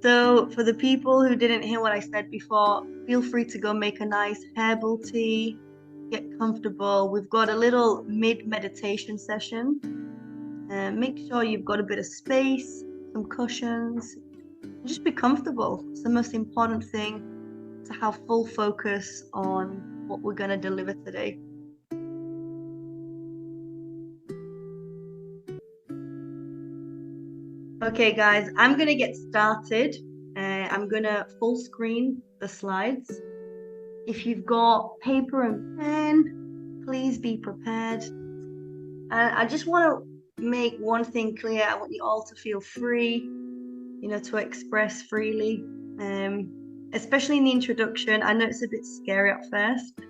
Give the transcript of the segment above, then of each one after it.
So for the people who didn't hear what I said before, feel free to go make a nice herbal tea, get comfortable. We've got a little mid-meditation session. Make sure you've got a bit of space, some cushions. Just be comfortable. It's the most important thing, to have full focus on what we're going to deliver today. Okay, guys, I'm going to get started. I'm going to full screen the slides. If you've got paper and pen, please be prepared. And I just want to make one thing clear. I want you all to feel free, to express freely, especially in the introduction. I know it's a bit scary at first,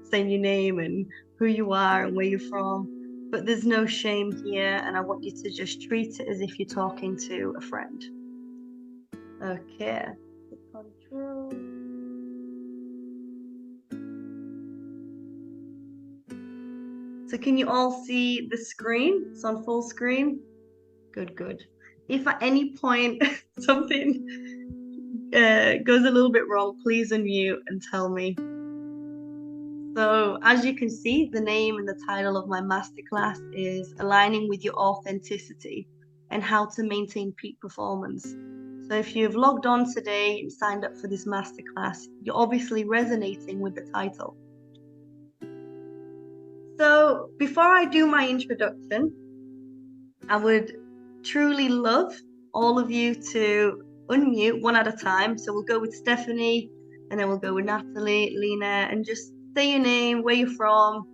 saying your name and who you are and where you're from, but there's no shame here, and I want you to just treat it as if you're talking to a friend. Okay. Control. So can you all see the screen? It's on full screen. Good. If at any point something goes a little bit wrong, please unmute and tell me. So as you can see, the name and the title of my masterclass is Aligning with Your Authenticity and How to Maintain Peak Performance. So if you've logged on today and signed up for this masterclass, you're obviously resonating with the title. So before I do my introduction, I would truly love all of you to unmute one at a time. So we'll go with Stephanie, and then we'll go with Natalie, Lena, and just say your name, where you're from,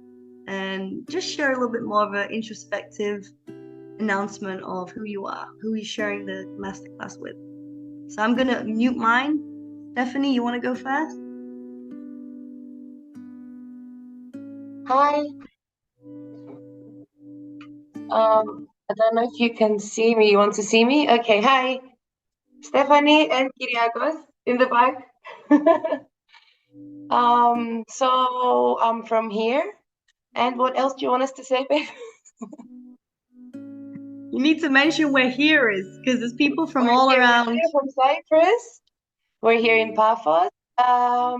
and just share a little bit more of an introspective announcement of who you are, who you're sharing the masterclass with. So I'm gonna mute mine. Stephanie, you want to go first? Hi. I don't know if you can see me. You want to see me? Okay. Hi, Stephanie and Kyriakos in the back. So I'm from here. And what else do you want us to say, babe? You need to mention where here is, because there's people from We're all here, around. We're here from Cyprus. We're here in Paphos.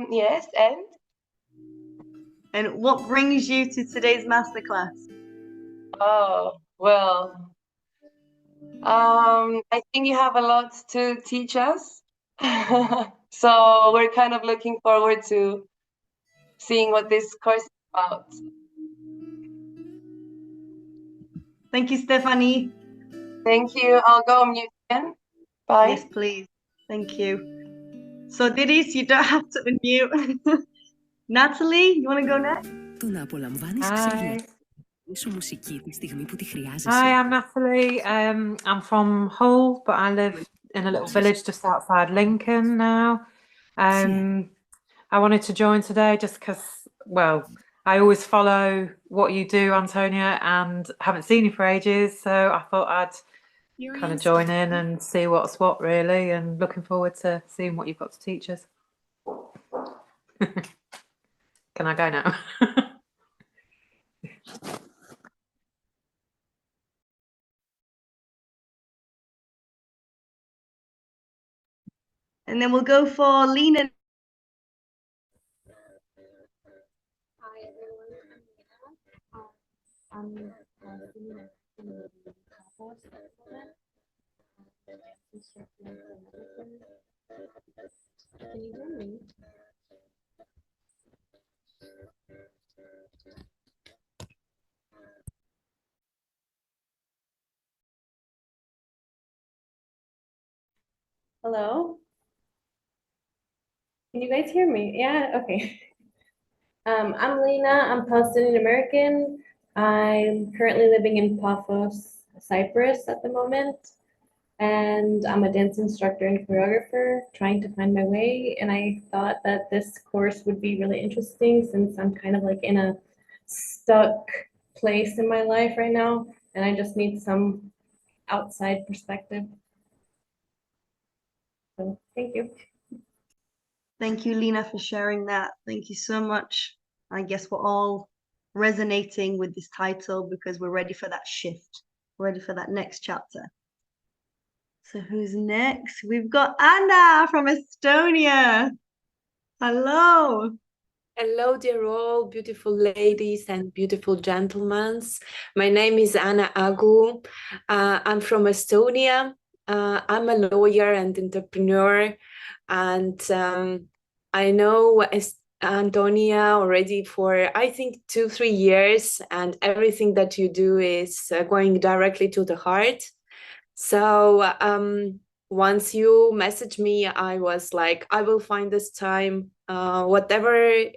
Yes, And what brings you to today's masterclass? Oh, well, I think you have a lot to teach us. So we're kind of looking forward to seeing what this course is about. Thank you, Stephanie. Thank you. I'll go on mute again. Bye. Yes, please. Thank you. So, Didis, you don't have to unmute. Natalie, you want to go next? Hi, I'm Natalie. I'm from Hull, but I live in a little village just outside Lincoln now. I wanted to join today just because, well, I always follow what you do, Antonia, and haven't seen you for ages. So I thought I'd kind of join in and see what's what, really, and looking forward to seeing what you've got to teach us. Can I go now? And then we'll go for Lena. Hi everyone, I'm Lena. I'm Can you hear me? Hello? Can you guys hear me? Yeah, okay. I'm Lena, I'm Palestinian American. I'm currently living in Paphos, Cyprus at the moment. And I'm a dance instructor and choreographer trying to find my way. And I thought that this course would be really interesting since I'm kind of like in a stuck place in my life right now. And I just need some outside perspective. So thank you. Thank you, Lena, for sharing that. Thank you so much. I guess we're all resonating with this title because we're ready for that shift. We're ready for that next chapter. So who's next? We've got Anna from Estonia. Hello. Hello, dear all, beautiful ladies and beautiful gentlemen. My name is Anna Agu. I'm from Estonia. I'm a lawyer and entrepreneur, and I know Antonia already for, I think, 2-3 years, and everything that you do is going directly to the heart. So once you messaged me, I was like, I will find this time, whatever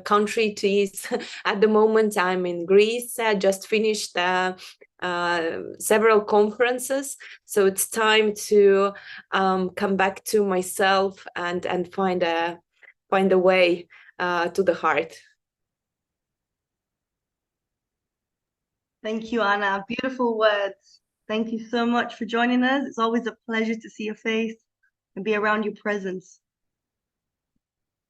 country it is. At the moment, I'm in Greece. I just finished several conferences, so it's time to come back to myself and find a way to the heart. Thank you, Anna. Beautiful words. Thank you so much for joining us. It's always a pleasure to see your face and be around your presence.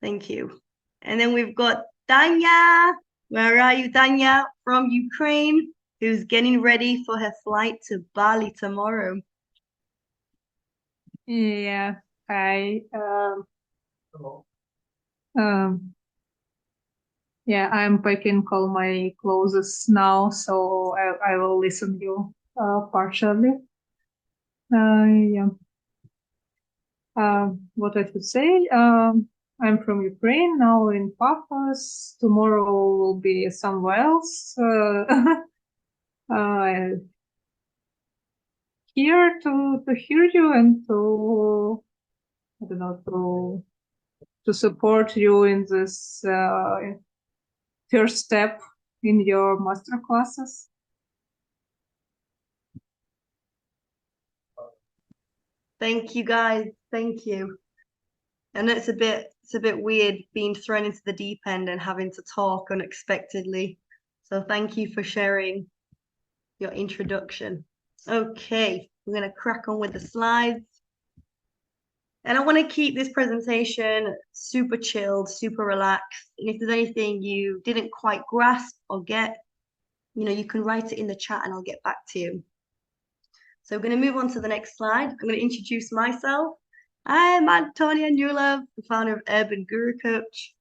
Thank you. And then we've got Tanya. Where are you, Tanya? From Ukraine, who's getting ready for her flight to Bali tomorrow. Yeah, hi. Yeah, I'm packing all my clothes now, so I will listen you partially. Yeah. What I should say? I'm from Ukraine, now in Paphos. Tomorrow will be somewhere else. Here to hear you and to, I don't know, to support you in this first step in your master classes. Thank you, guys. Thank you. And it's a bit weird being thrown into the deep end and having to talk unexpectedly. So thank you for sharing your introduction. Okay, we're gonna crack on with the slides. And I want to keep this presentation super chilled, super relaxed. And if there's anything you didn't quite grasp or get, you can write it in the chat and I'll get back to you. So we're going to move on to the next slide. I'm going to introduce myself. I'm Antonia Newlove, the founder of Urban Guru Coach.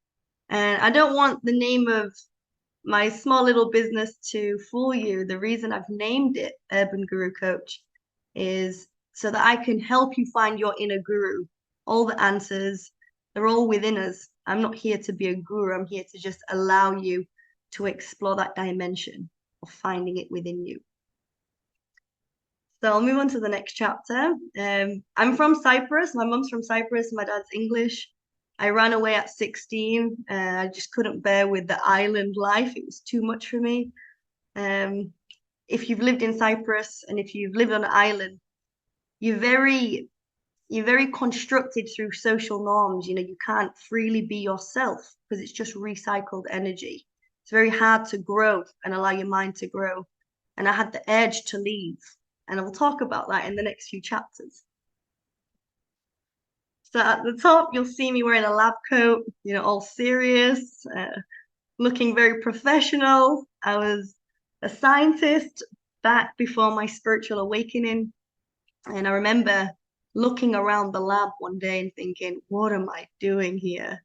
And I don't want the name of my small little business to fool you. The reason I've named it Urban Guru Coach is so that I can help you find your inner guru. All the answers, they're all within us. I'm not here to be a guru. I'm here to just allow you to explore that dimension of finding it within you. So I'll move on to the next chapter. I'm from Cyprus. My mom's from Cyprus. My dad's English. I ran away at 16. I just couldn't bear with the island life. It was too much for me. If you've lived in Cyprus and if you've lived on an island, you're very constructed through social norms. You can't freely be yourself because it's just recycled energy. It's very hard to grow and allow your mind to grow. And I had the urge to leave. And I'll talk about that in the next few chapters. So at the top, you'll see me wearing a lab coat, all serious, looking very professional. I was a scientist back before my spiritual awakening. And I remember looking around the lab one day and thinking, what am I doing here?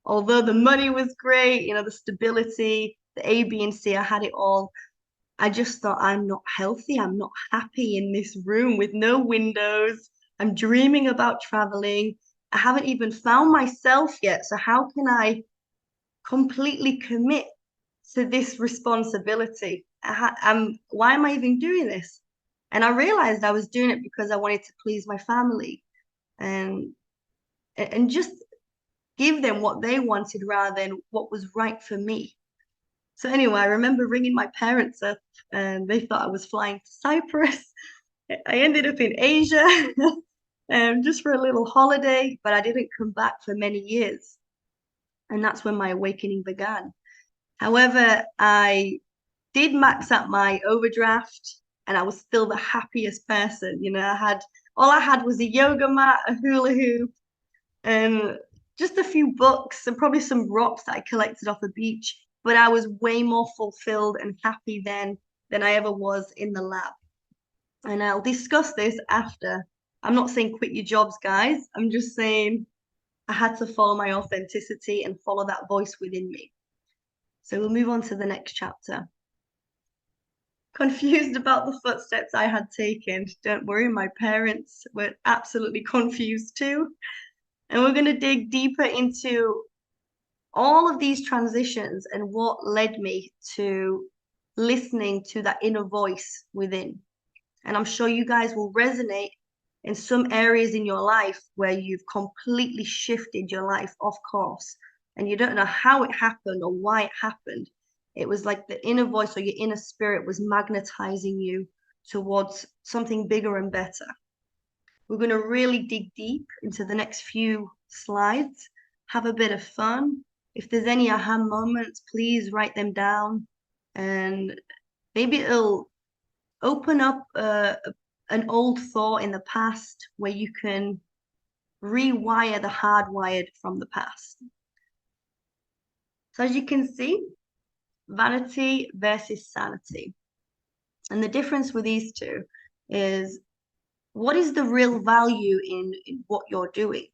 Although the money was great, the stability, the A, B, and C, I had it all. I just thought, I'm not healthy. I'm not happy in this room with no windows. I'm dreaming about traveling. I haven't even found myself yet. So how can I completely commit to this responsibility? Why am I even doing this? And I realized I was doing it because I wanted to please my family and just give them what they wanted rather than what was right for me. So anyway, I remember ringing my parents up and they thought I was flying to Cyprus. I ended up in Asia just for a little holiday, but I didn't come back for many years. And that's when my awakening began. However, I did max out my overdraft and I was still the happiest person. All I had was a yoga mat, a hula hoop, and just a few books and probably some rocks that I collected off the beach. But I was way more fulfilled and happy then than I ever was in the lab. And I'll discuss this after. I'm not saying quit your jobs, guys. I'm just saying I had to follow my authenticity and follow that voice within me. So we'll move on to the next chapter. Confused about the footsteps I had taken. Don't worry, my parents were absolutely confused too. And we're going to dig deeper into all of these transitions and what led me to listening to that inner voice within. And I'm sure you guys will resonate in some areas in your life where you've completely shifted your life off course and you don't know how it happened or why it happened. It was like the inner voice or your inner spirit was magnetizing you towards something bigger and better. We're going to really dig deep into the next few slides, have a bit of fun. If there's any aha moments, please write them down, and maybe it'll open up an old thought in the past where you can rewire the hardwired from the past. So as you can see, vanity versus sanity. And the difference with these two is, what is the real value in what you're doing?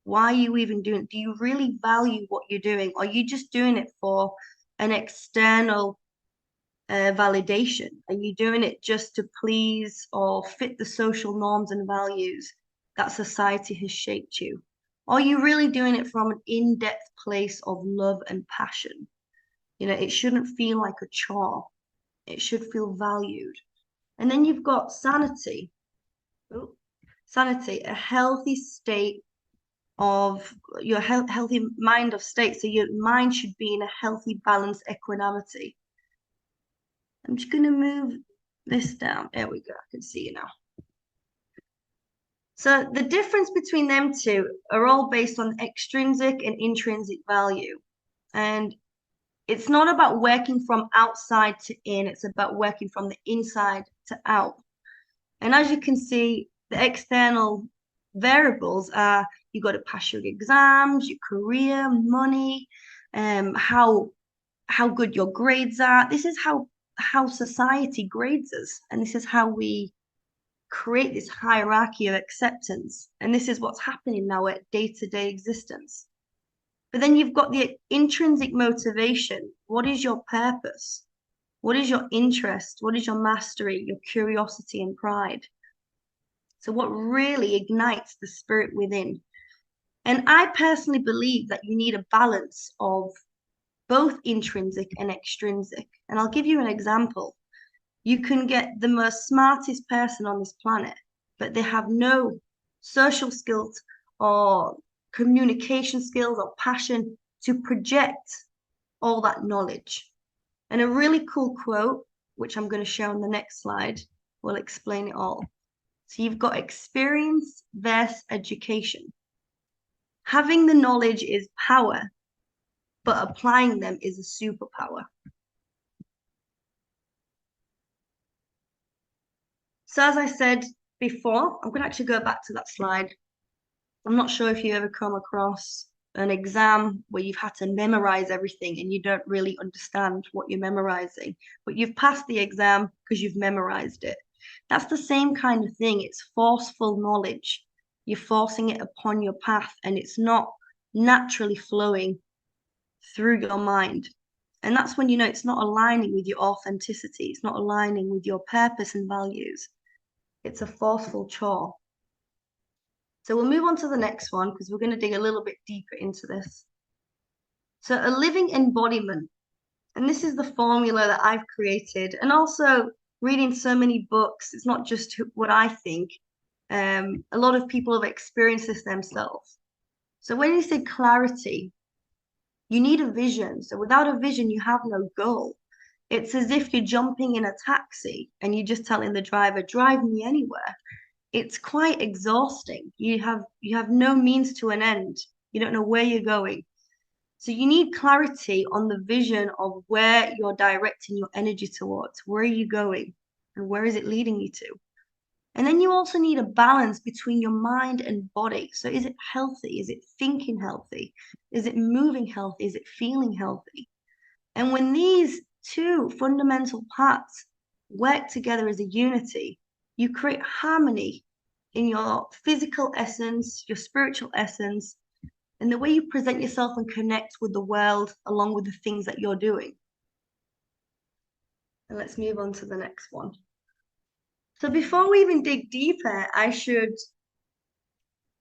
Why are you even doing it? Do you really value what you're doing? Or are you just doing it for an external validation? Are you doing it just to please or fit the social norms and values that society has shaped you? Or are you really doing it from an in-depth place of love and passion? You know, it shouldn't feel like a chore. It should feel valued. And then you've got sanity. Ooh. Sanity, a healthy state of your healthy mind of state. So your mind should be in a healthy, balanced equanimity. I'm just going to move this down. There we go. I can see you now. So the difference between them two are all based on extrinsic and intrinsic value. And it's not about working from outside to in. It's about working from the inside to out. And as you can see, the external variables are, you got to pass your exams, your career, money, how good your grades are. This is how society grades us, and this is how we create this hierarchy of acceptance. And this is what's happening now at day-to-day existence. But then you've got the intrinsic motivation. What is your purpose? What is your interest? What is your mastery, your curiosity and pride? So what really ignites the spirit within? And I personally believe that you need a balance of both intrinsic and extrinsic. And I'll give you an example. You can get the most smartest person on this planet, but they have no social skills or communication skills or passion to project all that knowledge. And a really cool quote, which I'm going to show on the next slide, will explain it all. So you've got experience versus education. Having the knowledge is power, but applying them is a superpower. So as I said before, I'm going to actually go back to that slide. I'm not sure if you ever come across an exam where you've had to memorize everything and you don't really understand what you're memorizing, but you've passed the exam because you've memorized it. That's the same kind of thing. It's forceful knowledge. You're forcing it upon your path and it's not naturally flowing through your mind. And that's when you know it's not aligning with your authenticity. It's not aligning with your purpose and values. It's a forceful chore. So we'll move on to the next one because we're going to dig a little bit deeper into this. So a living embodiment. And this is the formula that I've created. And also reading so many books, it's not just what I think. A lot of people have experienced this themselves. So when you say clarity, you need a vision. So without a vision, you have no goal. It's as if you're jumping in a taxi and you're just telling the driver, drive me anywhere. It's quite exhausting. You have no means to an end. You don't know where you're going. So you need clarity on the vision of where you're directing your energy towards. Where are you going? And where is it leading you to? And then you also need a balance between your mind and body. So is it healthy? Is it thinking healthy? Is it moving healthy? Is it feeling healthy? And when these two fundamental parts work together as a unity, You create harmony in your physical essence, your spiritual essence, and the way you present yourself and connect with the world along with the things that you're doing. And let's move on to the next one. So before we even dig deeper, I should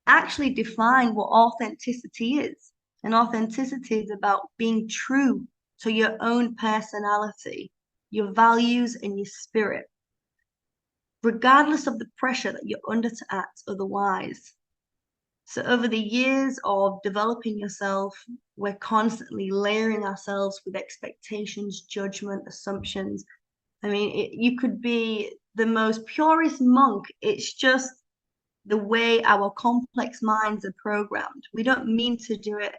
actually define what authenticity is. And authenticity is about being true to your own personality, your values, and your spirit, regardless of the pressure that you're under to act otherwise. So over the years of developing yourself, we're constantly layering ourselves with expectations, judgment, assumptions. I mean, you could be the most purest monk. It's just the way our complex minds are programmed. We don't mean to do it,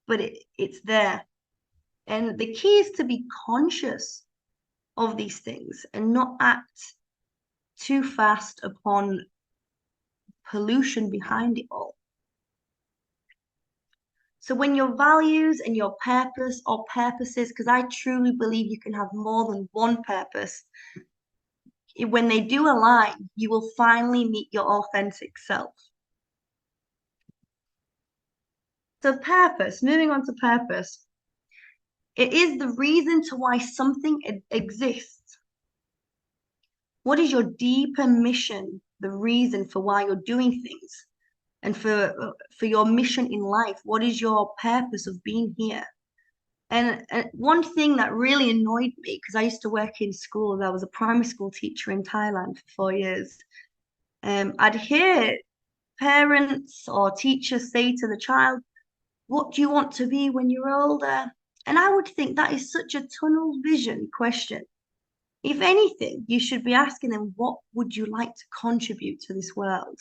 but it's there. And the key is to be conscious of these things and not act too fast upon pollution behind it all. So when your values and your purpose or purposes, because I truly believe you can have more than one purpose, when they do align, you will finally meet your authentic self. So purpose, moving on to purpose. It is the reason to why something exists. What is your deeper mission, the reason for why you're doing things? And for your mission in life, what is your purpose of being here? And one thing that really annoyed me, because I used to work in schools, I was a primary school teacher in Thailand for 4 years. I'd hear parents or teachers say to the child, "What do you want to be when you're older?" And I would think that is such a tunnel vision question. If anything, you should be asking them, what would you like to contribute to this world?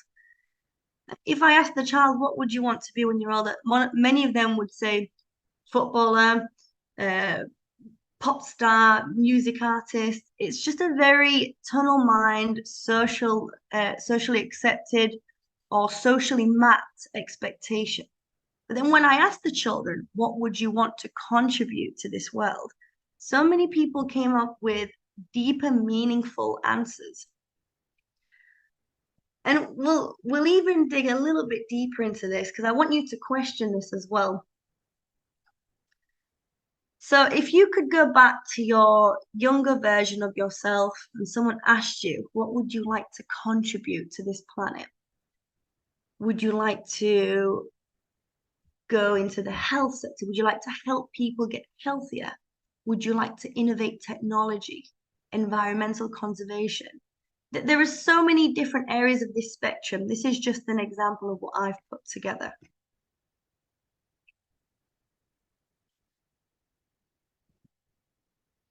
If I asked the child, what would you want to be when you're older? Many of them would say footballer, pop star, music artist. It's just a very tunnel mind, socially accepted or socially mapped expectation. But then when I asked the children, what would you want to contribute to this world? So many people came up with deeper, meaningful answers. And we'll even dig a little bit deeper into this because I want you to question this as well. So if you could go back to your younger version of yourself and someone asked you, what would you like to contribute to this planet? Would you like to go into the health sector? Would you like to help people get healthier? Would you like to innovate technology, environmental conservation? There are so many different areas of this spectrum. This is just an example of what I've put together.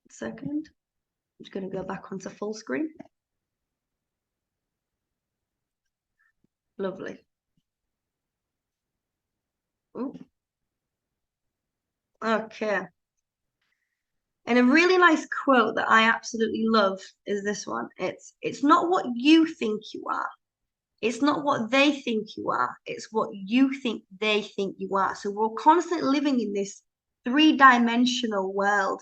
Second, I'm just going to go back onto full screen. Lovely. Ooh. Okay. And a really nice quote that I absolutely love is this one. It's not what you think you are. It's not what they think you are. It's what you think they think you are. So we're constantly living in this three-dimensional world.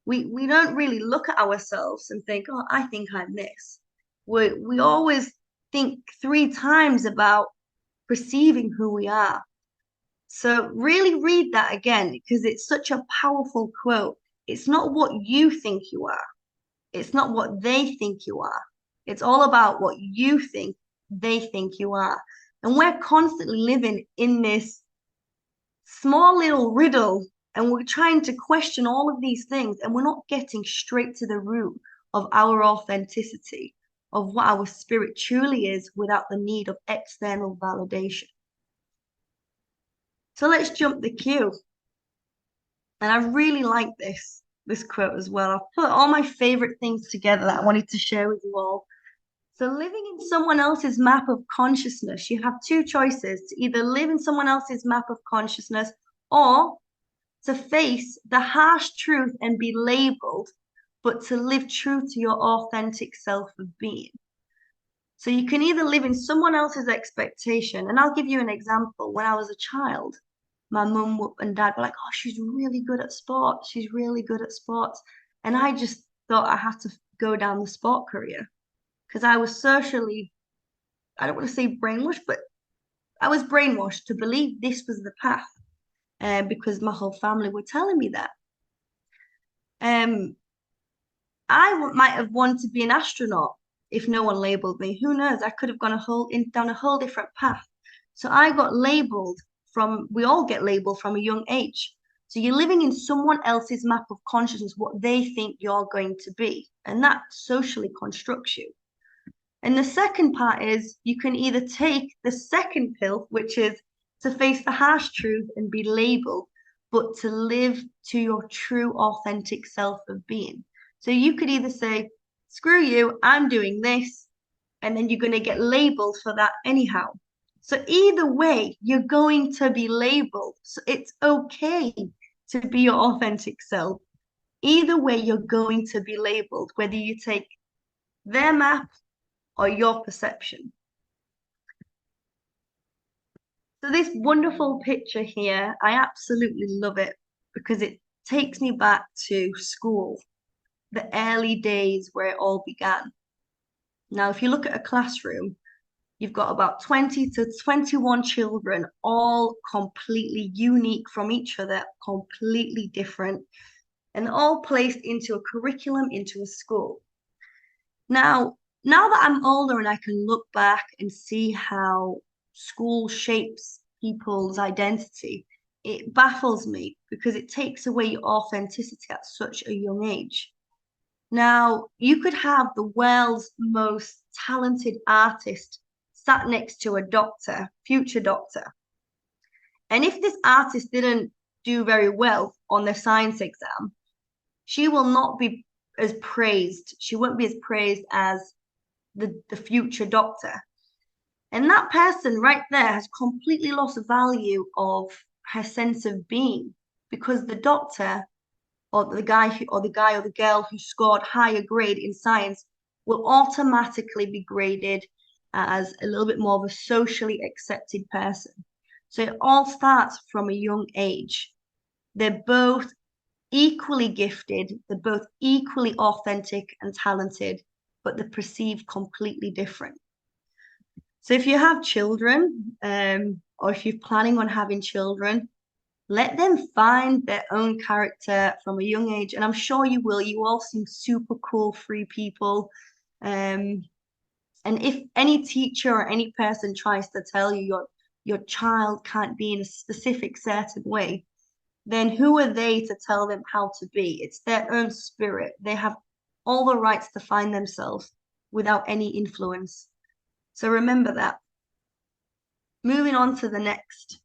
We don't really look at ourselves and think, oh, I think I'm this. We always think 3 times about perceiving who we are. So really read that again because it's such a powerful quote. It's not what you think you are. It's not what they think you are. It's all about what you think they think you are. And we're constantly living in this small little riddle and we're trying to question all of these things and we're not getting straight to the root of our authenticity, of what our spirit truly is without the need of external validation. So let's jump the queue. And I really like this quote as well. I've put all my favorite things together that I wanted to share with you all. So living in someone else's map of consciousness, you have 2 choices: to either live in someone else's map of consciousness or to face the harsh truth and be labeled, but to live true to your authentic self of being. So you can either live in someone else's expectation, and I'll give you an example. When I was a child, my mum and dad were like, oh, she's really good at sports. She's really good at sports. And I just thought I had to go down the sport career because I was socially, I don't want to say brainwashed, but I was brainwashed to believe this was the path, because my whole family were telling me that. Might have wanted to be an astronaut if no one labeled me. Who knows? I could have gone down a whole different path. So I got labeled we all get labeled from a young age. So you're living in someone else's map of consciousness, what they think you're going to be. And that socially constructs you. And the second part is you can either take the second pill, which is to face the harsh truth and be labeled, but to live to your true, authentic self of being. So you could either say, screw you, I'm doing this, and then you're going to get labeled for that anyhow. So either way, you're going to be labeled. So it's okay to be your authentic self. Either way, you're going to be labeled, whether you take their map or your perception. So this wonderful picture here, I absolutely love it because it takes me back to school, the early days where it all began. Now, if you look at a classroom, you've got about 20 to 21 children, all completely unique from each other, completely different, and all placed into a curriculum, into a school. Now that I'm older and I can look back and see how school shapes people's identity, it baffles me because it takes away your authenticity at such a young age. Now, you could have the world's most talented artist sat next to a doctor, future doctor. And if this artist didn't do very well on the science exam, she will not be as praised. She won't be as praised as the future doctor. And that person right there has completely lost the value of her sense of being because the doctor or the guy or the girl who scored higher grade in science will automatically be graded as a little bit more of a socially accepted person. So it all starts from a young age. They're both equally gifted, they're both equally authentic and talented, but they're perceived completely different. So if you have children, or if you're planning on having children, let them find their own character from a young age. And I'm sure you will. You all seem super cool, free people. And if any teacher or any person tries to tell you your child can't be in a specific certain way, then who are they to tell them how to be? It's their own spirit. They have all the rights to find themselves without any influence. So remember that. Moving on to the next.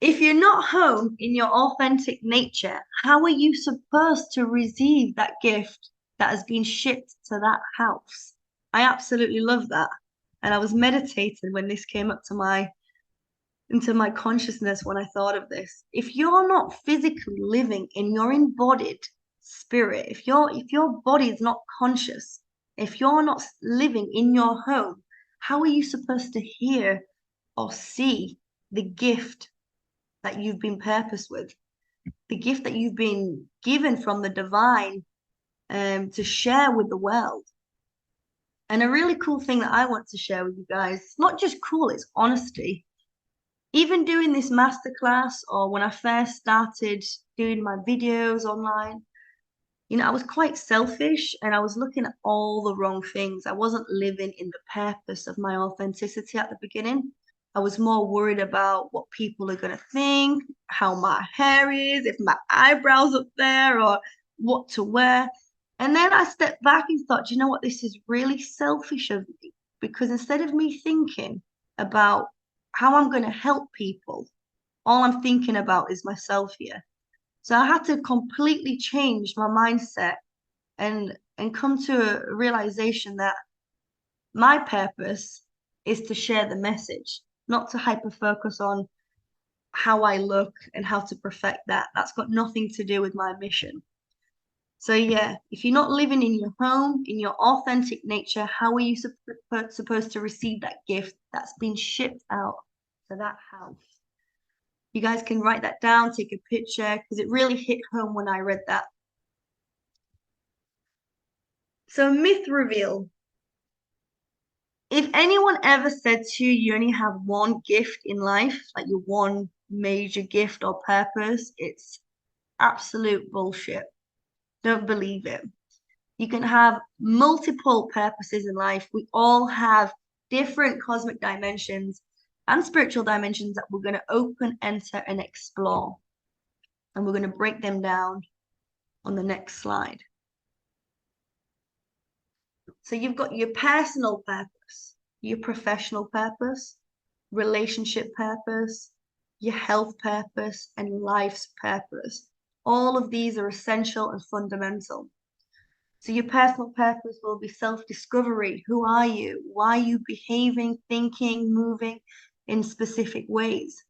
If you're not home in your authentic nature, how are you supposed to receive that gift that has been shipped to that house? I absolutely love that. And I was meditating when this came up into my consciousness when I thought of this. If you're not physically living in your embodied spirit, if your body is not conscious, if you're not living in your home, how are you supposed to hear or see the gift that you've been purposed with, the gift that you've been given from the divine, to share with the world? And a really cool thing that I want to share with you guys, not just cool, it's honesty. Even doing this masterclass, or when I first started doing my videos online, I was quite selfish and I was looking at all the wrong things. I wasn't living in the purpose of my authenticity at the beginning. I was more worried about what people are going to think, how my hair is, if my eyebrows up there, or what to wear. And then I stepped back and thought, you know what, this is really selfish of me, because instead of me thinking about how I'm going to help people, all I'm thinking about is myself here. So I had to completely change my mindset and come to a realization that my purpose is to share the message, not to hyper focus on how I look and how to perfect that. That's got nothing to do with my mission. So yeah, if you're not living in your home, in your authentic nature, how are you supposed to receive that gift that's been shipped out to that house? You guys can write that down, take a picture, because it really hit home when I read that. So myth reveal. If anyone ever said to you, you only have one gift in life, like your one major gift or purpose, it's absolute bullshit. Don't believe it. You can have multiple purposes in life. We all have different cosmic dimensions and spiritual dimensions that we're going to open, enter, and explore. And we're going to break them down on the next slide. So you've got your personal purpose, your professional purpose, relationship purpose, your health purpose, and life's purpose. All of these are essential and fundamental. So your personal purpose will be self-discovery. Who are you? Why are you behaving, thinking, moving in specific ways?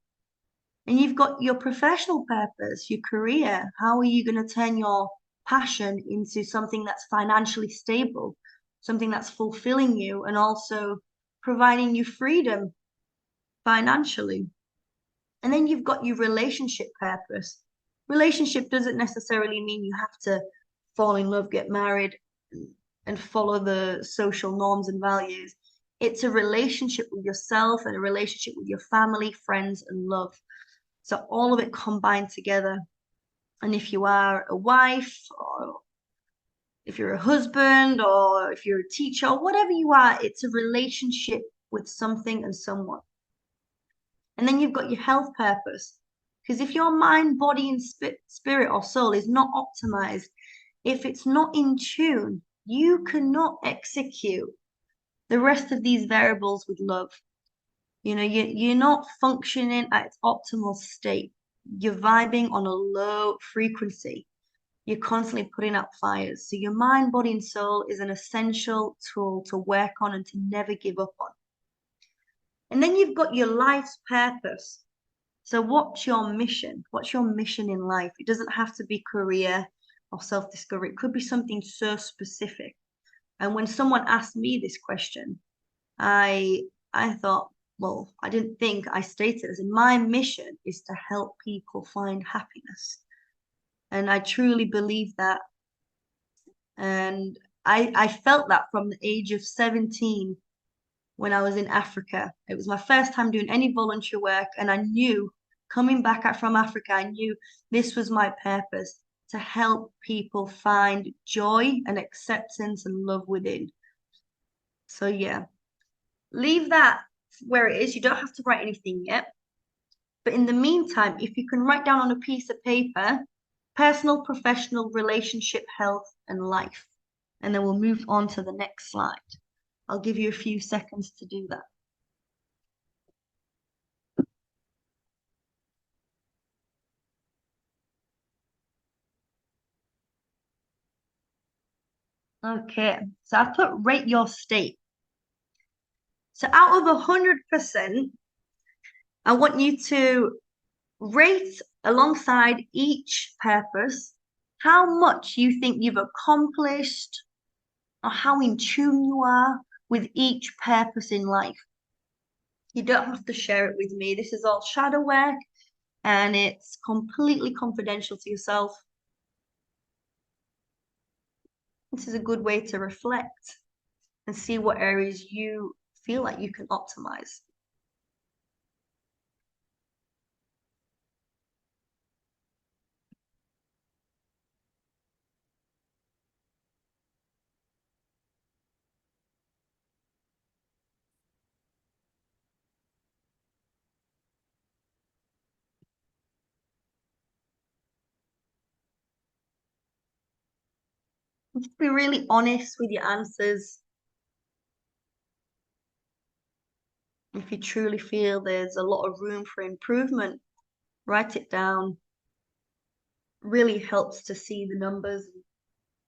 And you've got your professional purpose, your career. How are you going to turn your passion into something that's financially stable, something that's fulfilling you, and also providing you freedom financially? And then you've got your relationship purpose. Relationship doesn't necessarily mean you have to fall in love, get married, and follow the social norms and values. It's a relationship with yourself and a relationship with your family, friends, and love. So all of it combined together. And if you are a wife, or if you're a husband, or if you're a teacher, or whatever you are, it's a relationship with something and someone. And then you've got your health purpose. Because if your mind, body, and spirit or soul is not optimized, if it's not in tune, you cannot execute the rest of these variables with love. You know, you're not functioning at its optimal state. You're vibing on a low frequency. You're constantly putting out fires. So your mind, body, and soul is an essential tool to work on and to never give up on. And then you've got your life's purpose. So what's your mission? What's your mission in life? It doesn't have to be career or self-discovery. It could be something so specific. And when someone asked me this question, I thought, well, I didn't think I stated this. My mission is to help people find happiness. And I truly believe that. And I felt that from the age of 17 when I was in Africa. It was my first time doing any volunteer work. And I knew coming back from Africa, I knew this was my purpose, to help people find joy and acceptance and love within. So yeah, leave that where it is. You don't have to write anything yet. But in the meantime, if you can write down on a piece of paper, personal, professional, relationship, health, and life. And then we'll move on to the next slide. I'll give you a few seconds to do that. Okay, so I put rate your state. So out of 100%, I want you to rate alongside each purpose how much you think you've accomplished or how in tune you are with each purpose in life. You don't have to share it with me. This is all shadow work and it's completely confidential to yourself. This is a good way to reflect and see what areas you feel like you can optimize. Just be really honest with your answers. If you truly feel there's a lot of room for improvement, write it down. Really helps to see the numbers,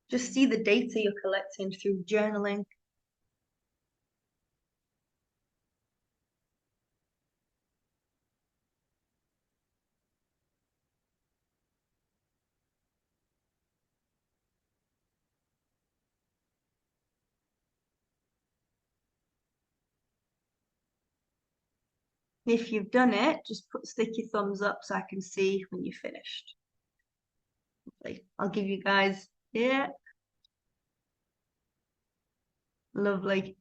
just see the data you're collecting through journaling. If you've done it, just stick your thumbs up so I can see when you're finished. I'll give you guys, yeah. Lovely.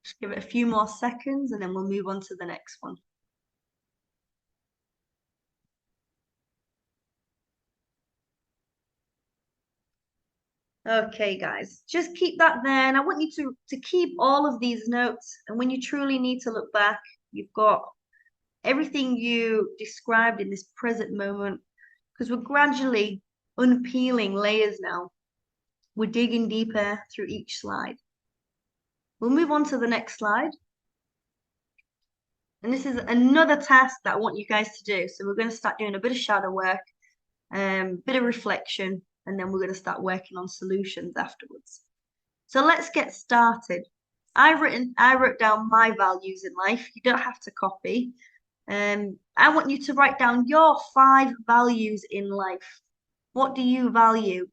Just give it a few more seconds and then we'll move on to the next one. Okay, guys, just keep that there. And I want you to keep all of these notes. And when you truly need to look back, you've got everything you described in this present moment, because we're gradually unpeeling layers now. We're digging deeper through each slide. We'll move on to the next slide. And this is another task that I want you guys to do. So we're going to start doing a bit of shadow work, bit of reflection, and then we're going to start working on solutions afterwards. So let's get started. I wrote down my values in life. You don't have to copy. I want you to write down your 5 values in life. What do you value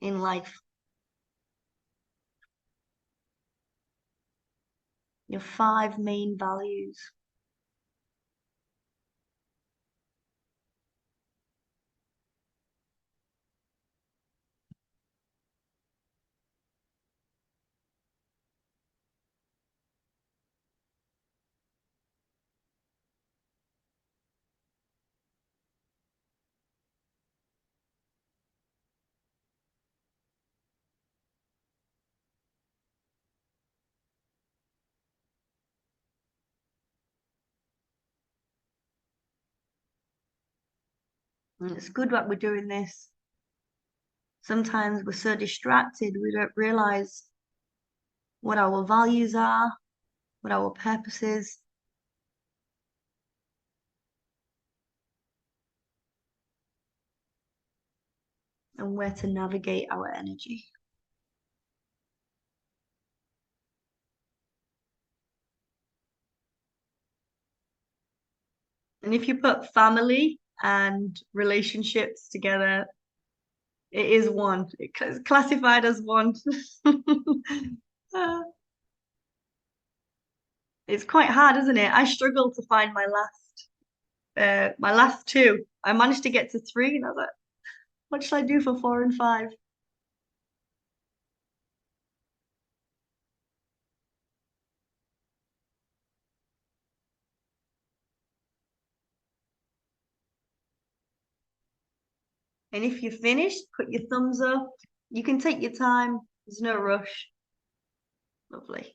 in life? Your 5 main values. And it's good that we're doing this. Sometimes we're so distracted, we don't realize what our values are, what our purpose is. And where to navigate our energy. And if you put family and relationships together, it is one. It's classified as one. It's quite hard, isn't it? I struggled to find my last 2. I managed to get to 3, and I was like, what should I do for 4 and 5? And if you're finished, put your thumbs up. You can take your time. There's no rush. Lovely.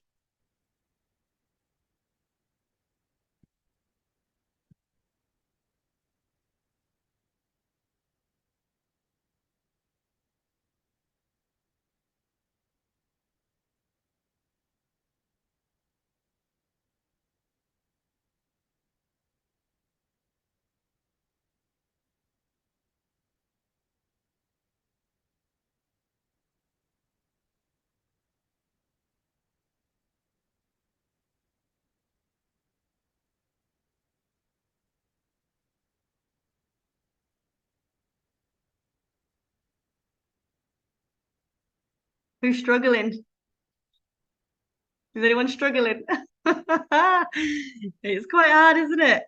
Who's struggling? Is anyone struggling? It's quite hard, isn't it?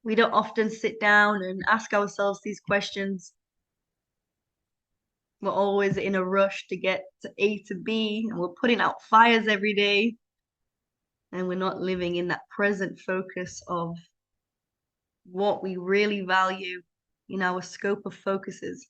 We don't often sit down and ask ourselves these questions. We're always in a rush to get to A to B, and we're putting out fires every day. And we're not living in that present focus of what we really value in our scope of focuses.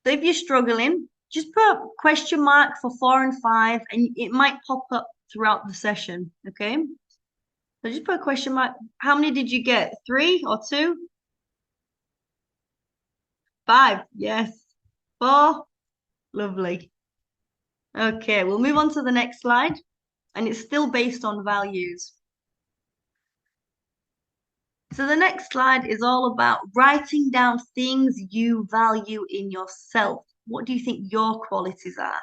So if you're struggling, just put a question mark for 4 and 5, and it might pop up throughout the session, okay? So just put a question mark. How many did you get? 3 or 2? 5, yes. 4, lovely. Okay, we'll move on to the next slide, and it's still based on values. So the next slide is all about writing down things you value in yourself. What do you think your qualities are?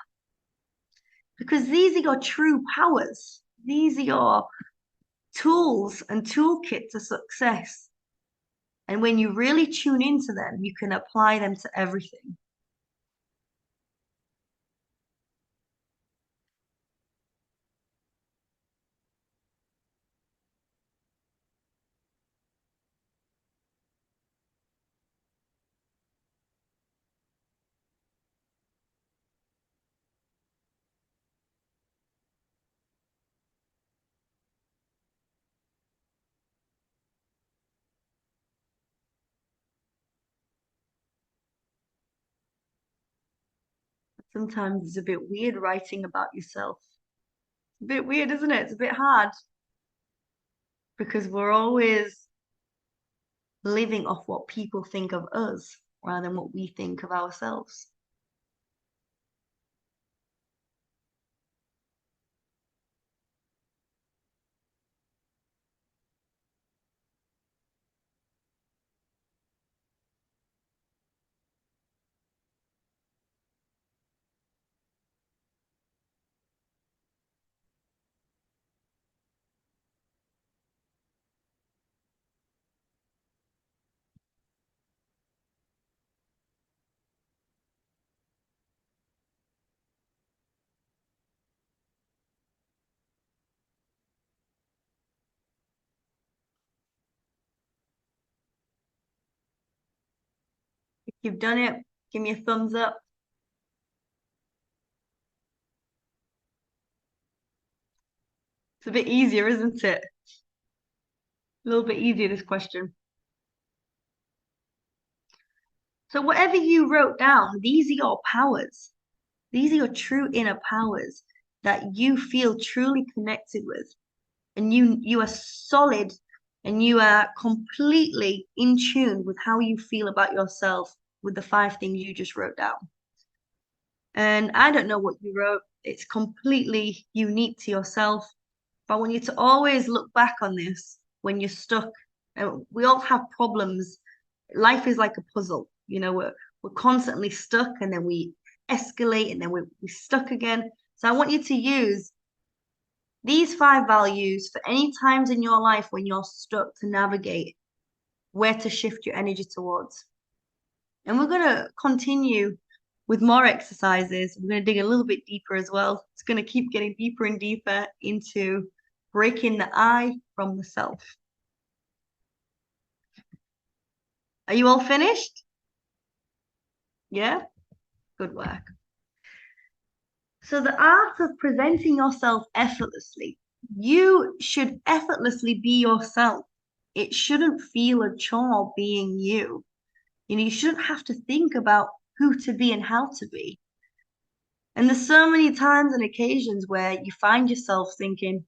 Because these are your true powers. These are your tools and toolkit to success. And when you really tune into them, you can apply them to everything. Sometimes it's a bit weird writing about yourself. It's a bit weird, isn't it? It's a bit hard because we're always living off what people think of us rather than what we think of ourselves. If you've done it, give me a thumbs up. It's a bit easier, isn't it? A little bit easier, this question. So whatever you wrote down, these are your powers. These are your true inner powers that you feel truly connected with. And you are solid and you are completely in tune with how you feel about yourself with the 5 things you just wrote down. And I don't know what you wrote. It's completely unique to yourself. But I want you to always look back on this when you're stuck. And we all have problems. Life is like a puzzle. You know, we're constantly stuck and then we escalate and then we're stuck again. So I want you to use these 5 values for any times in your life when you're stuck to navigate where to shift your energy towards. And we're going to continue with more exercises. We're going to dig a little bit deeper as well. It's going to keep getting deeper and deeper into breaking the I from the self. Are you all finished? Yeah? Good work. So the art of presenting yourself effortlessly. You should effortlessly be yourself. It shouldn't feel a chore being you. You know, you shouldn't have to think about who to be and how to be. And there's so many times and occasions where you find yourself thinking,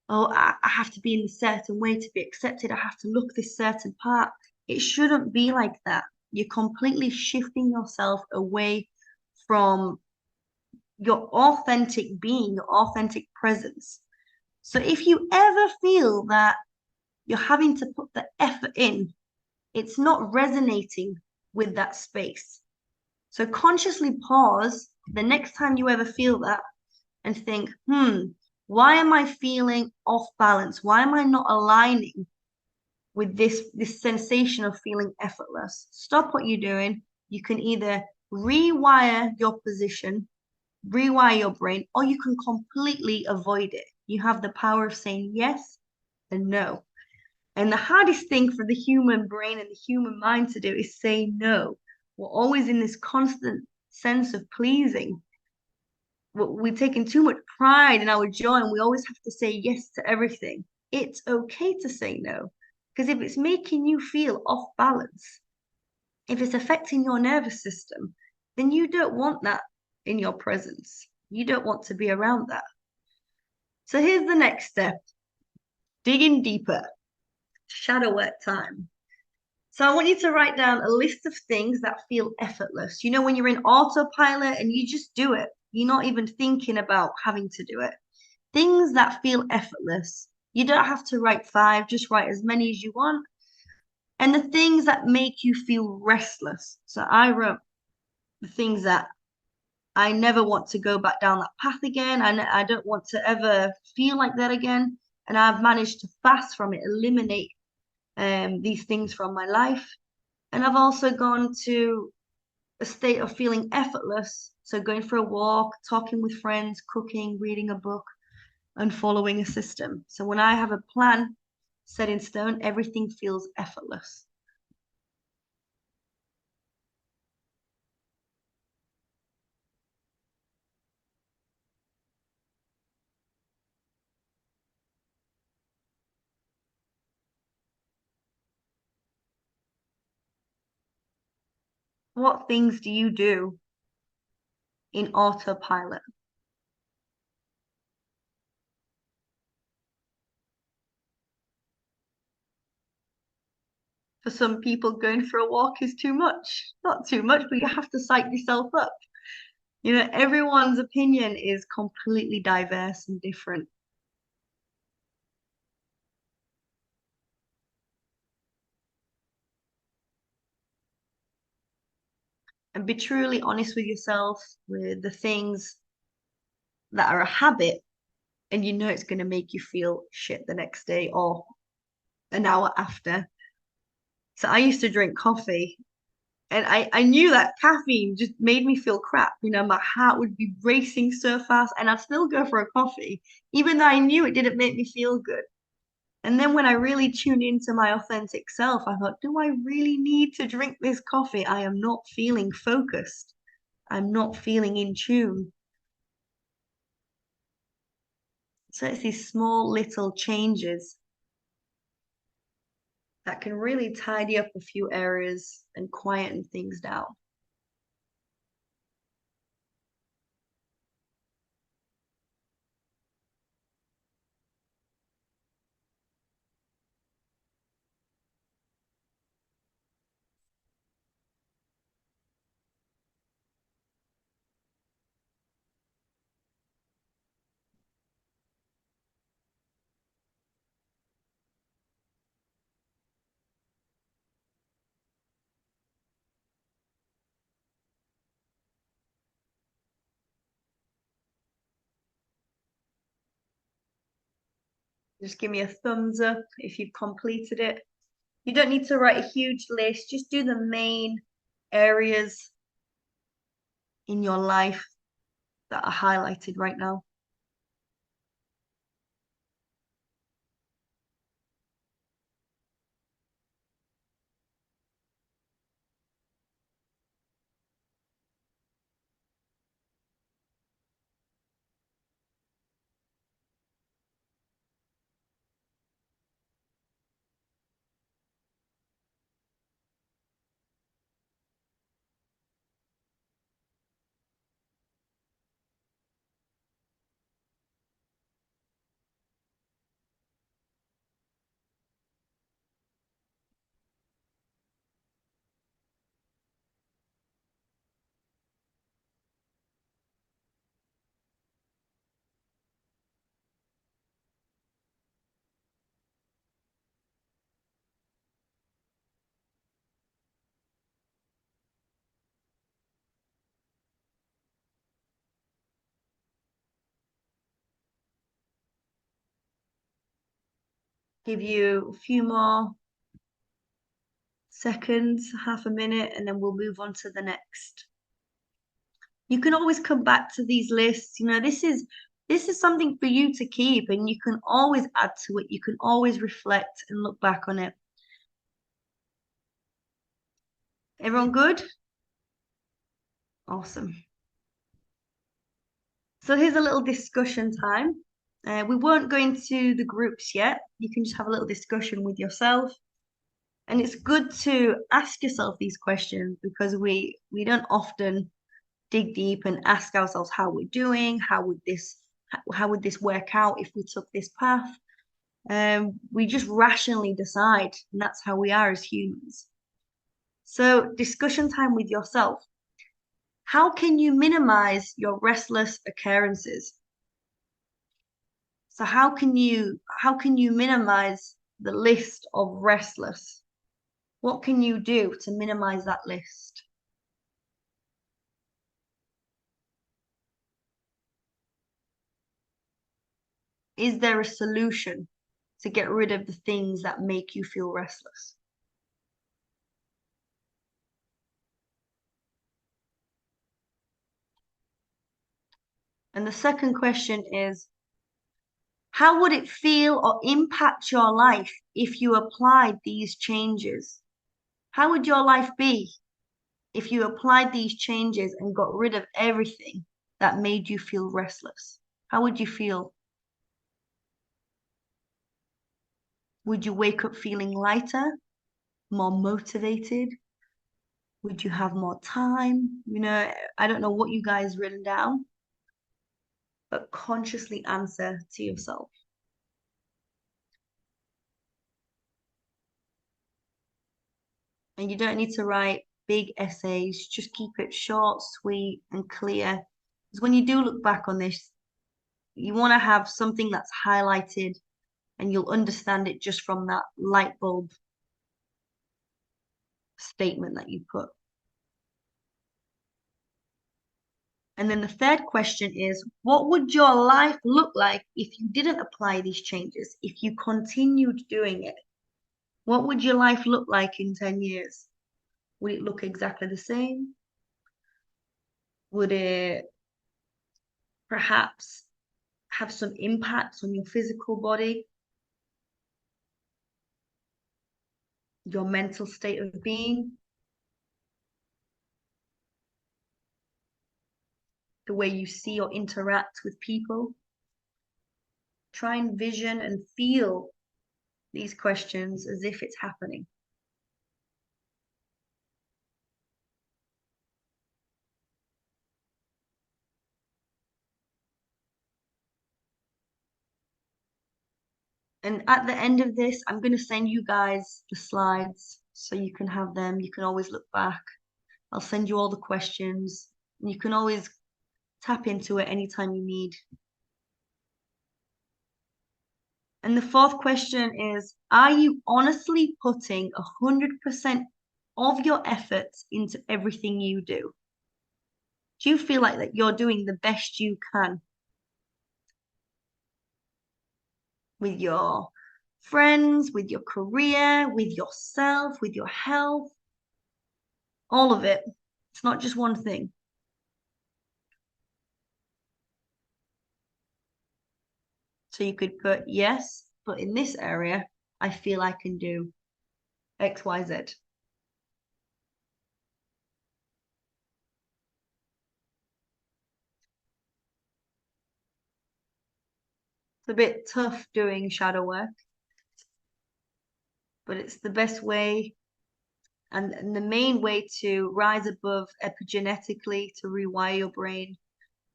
oh, I have to be in a certain way to be accepted. I have to look this certain part. It shouldn't be like that. You're completely shifting yourself away from your authentic being, your authentic presence. So if you ever feel that you're having to put the effort in, it's not resonating with that space. So consciously pause the next time you ever feel that and think, why am I feeling off balance? Why am I not aligning with this sensation of feeling effortless? Stop what you're doing. You can either rewire your position, rewire your brain, or you can completely avoid it. You have the power of saying yes and no. And the hardest thing for the human brain and the human mind to do is say no. We're always in this constant sense of pleasing. We've taken too much pride in our joy and we always have to say yes to everything. It's okay to say no. Because if it's making you feel off balance, if it's affecting your nervous system, then you don't want that in your presence. You don't want to be around that. So here's the next step. Digging deeper. Shadow work time. So I want you to write down a list of things that feel effortless. You know, when you're in autopilot and you just do it, you're not even thinking about having to do it. Things that feel effortless. You don't have to write 5, just write as many as you want. And the things that make you feel restless. So I wrote the things that I never want to go back down that path again. I don't want to ever feel like that again. And I've managed to fast from it, eliminate these things from my life. And I've also gone to a state of feeling effortless. So going for a walk, talking with friends, cooking, reading a book, and following a system. So when I have a plan set in stone, everything feels effortless. What things do you do in autopilot? For some people, going for a walk is too much. Not too much, but you have to psych yourself up. You know, everyone's opinion is completely diverse and different. And be truly honest with yourself with the things that are a habit, and you know it's going to make you feel shit the next day or an hour after. So I used to drink coffee, and I knew that caffeine just made me feel crap. You know, my heart would be racing so fast, and I'd still go for a coffee, even though I knew it didn't make me feel good. And then when I really tuned into my authentic self, I thought, do I really need to drink this coffee? I am not feeling focused. I'm not feeling in tune. So it's these small little changes that can really tidy up a few areas and quieten things down. Just give me a thumbs up if you've completed it. You don't need to write a huge list, just do the main areas in your life that are highlighted right now. Give you a few more seconds, half a minute, and then we'll move on to the next. You can always come back to these lists. You know, this is something for you to keep, and you can always add to it. You can always reflect and look back on it. Everyone good? Awesome. So here's a little discussion time. We won't go into the groups yet. You can just have a little discussion with yourself. And it's good to ask yourself these questions because we don't often dig deep and ask ourselves how we're doing, how would this work out if we took this path? We just rationally decide, and that's how we are as humans. So discussion time with yourself. How can you minimize your restless occurrences? So how can you minimize the list of restless? What can you do to minimize that list? Is there a solution to get rid of the things that make you feel restless? And the second question is, how would it feel or impact your life if you applied these changes? How would your life be if you applied these changes and got rid of everything that made you feel restless? How would you feel? Would you wake up feeling lighter, more motivated? Would you have more time? You know, I don't know what you guys written down, but consciously answer to yourself. And you don't need to write big essays, just keep it short, sweet, and clear. Because when you do look back on this, you want to have something that's highlighted and you'll understand it just from that light bulb statement that you put. And then the third question is, what would your life look like if you didn't apply these changes, if you continued doing it? What would your life look like in 10 years? Would it look exactly the same? Would it perhaps have some impact on your physical body, your mental state of being, the way you see or interact with people? Try and vision and feel these questions as if it's happening. And at the end of this, I'm going to send you guys the slides so you can have them. You can always look back. I'll send you all the questions. And you can always tap into it anytime you need. And the fourth question is, are you honestly putting 100% of your efforts into everything you do? Do you feel like that you're doing the best you can with your friends, with your career, with yourself, with your health? All of it. It's not just one thing. So you could put yes, but in this area, I feel I can do X, Y, Z. It's a bit tough doing shadow work, but it's the best way and the main way to rise above epigenetically, to rewire your brain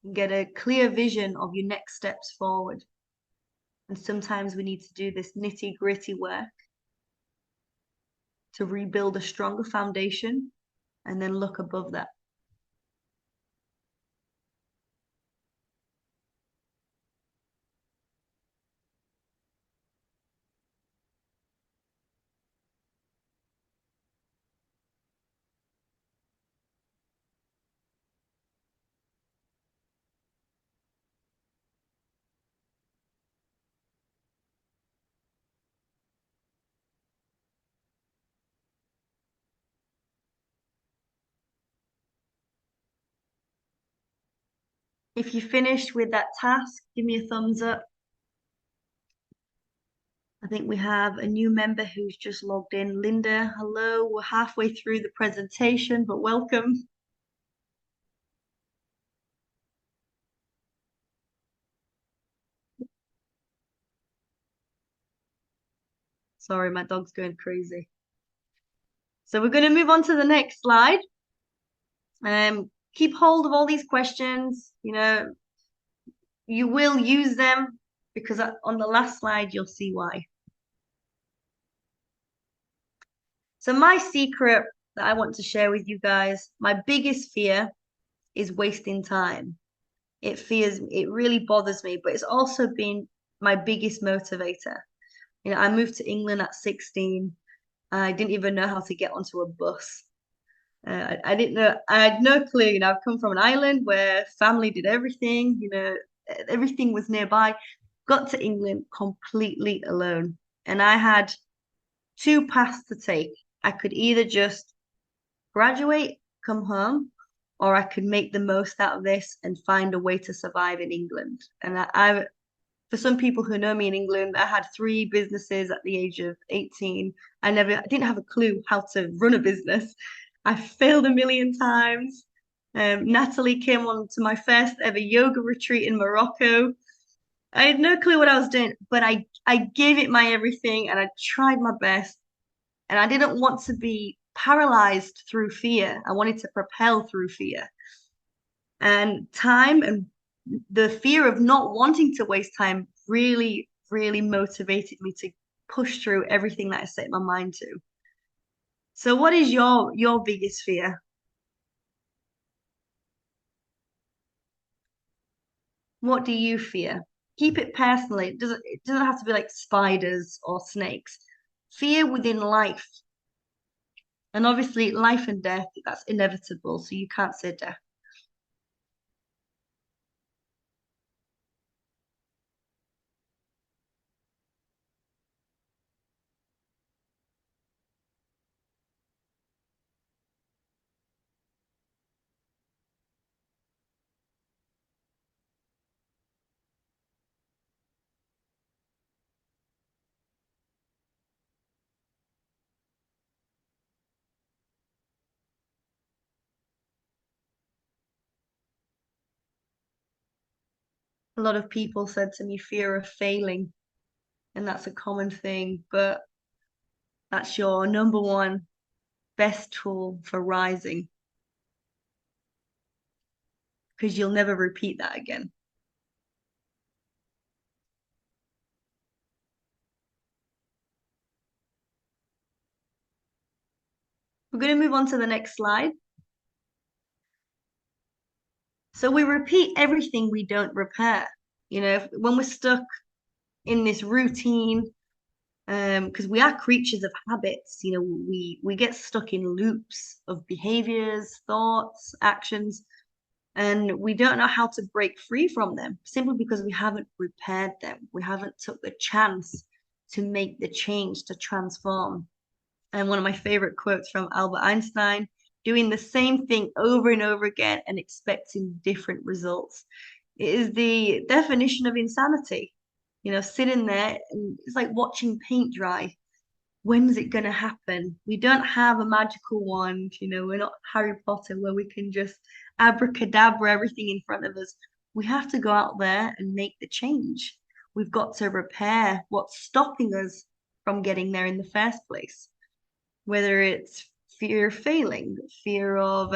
and get a clear vision of your next steps forward. And sometimes we need to do this nitty-gritty work to rebuild a stronger foundation and then look above that. If you finished with that task, give me a thumbs up. I think we have a new member who's just logged in. Linda, hello. We're halfway through the presentation, but welcome. Sorry, my dog's going crazy. So we're going to move on to the next slide. Keep hold of all these questions. You know, you will use them because on the last slide, you'll see why. So my secret that I want to share with you guys, my biggest fear is wasting time. It really bothers me, but it's also been my biggest motivator. You know, I moved to England at 16. I didn't even know how to get onto a bus. I didn't know, I had no clue. You know, I've come from an island where family did everything, you know, everything was nearby. Got to England completely alone. And I had two paths to take. I could either just graduate, come home, or I could make the most out of this and find a way to survive in England. And for some people who know me in England, I had three businesses at the age of 18. I didn't have a clue how to run a business. I failed a million times. Natalie came on to my first ever yoga retreat in Morocco. I had no clue what I was doing, but I gave it my everything and I tried my best. And I didn't want to be paralyzed through fear. I wanted to propel through fear. And time and the fear of not wanting to waste time really, really motivated me to push through everything that I set my mind to. So what is your biggest fear? What do you fear? Keep it personally. It doesn't have to be like spiders or snakes. Fear within life. And obviously life and death, that's inevitable, so you can't say death. A lot of people said to me fear of failing, and that's a common thing, but that's your number one best tool for rising because you'll never repeat that again. We're going to move on to the next slide. So we repeat everything we don't repair. You know, when we're stuck in this routine, because we are creatures of habits, you know, we get stuck in loops of behaviors, thoughts, actions, and we don't know how to break free from them simply because we haven't repaired them. We haven't took the chance to make the change, to transform. And one of my favorite quotes from Albert Einstein, doing the same thing over and over again and expecting different results. It is the definition of insanity. You know, sitting there and it's like watching paint dry. When's it going to happen? We don't have a magical wand, you know, we're not Harry Potter where we can just abracadabra everything in front of us. We have to go out there and make the change. We've got to repair what's stopping us from getting there in the first place, whether it's fear of failing, fear of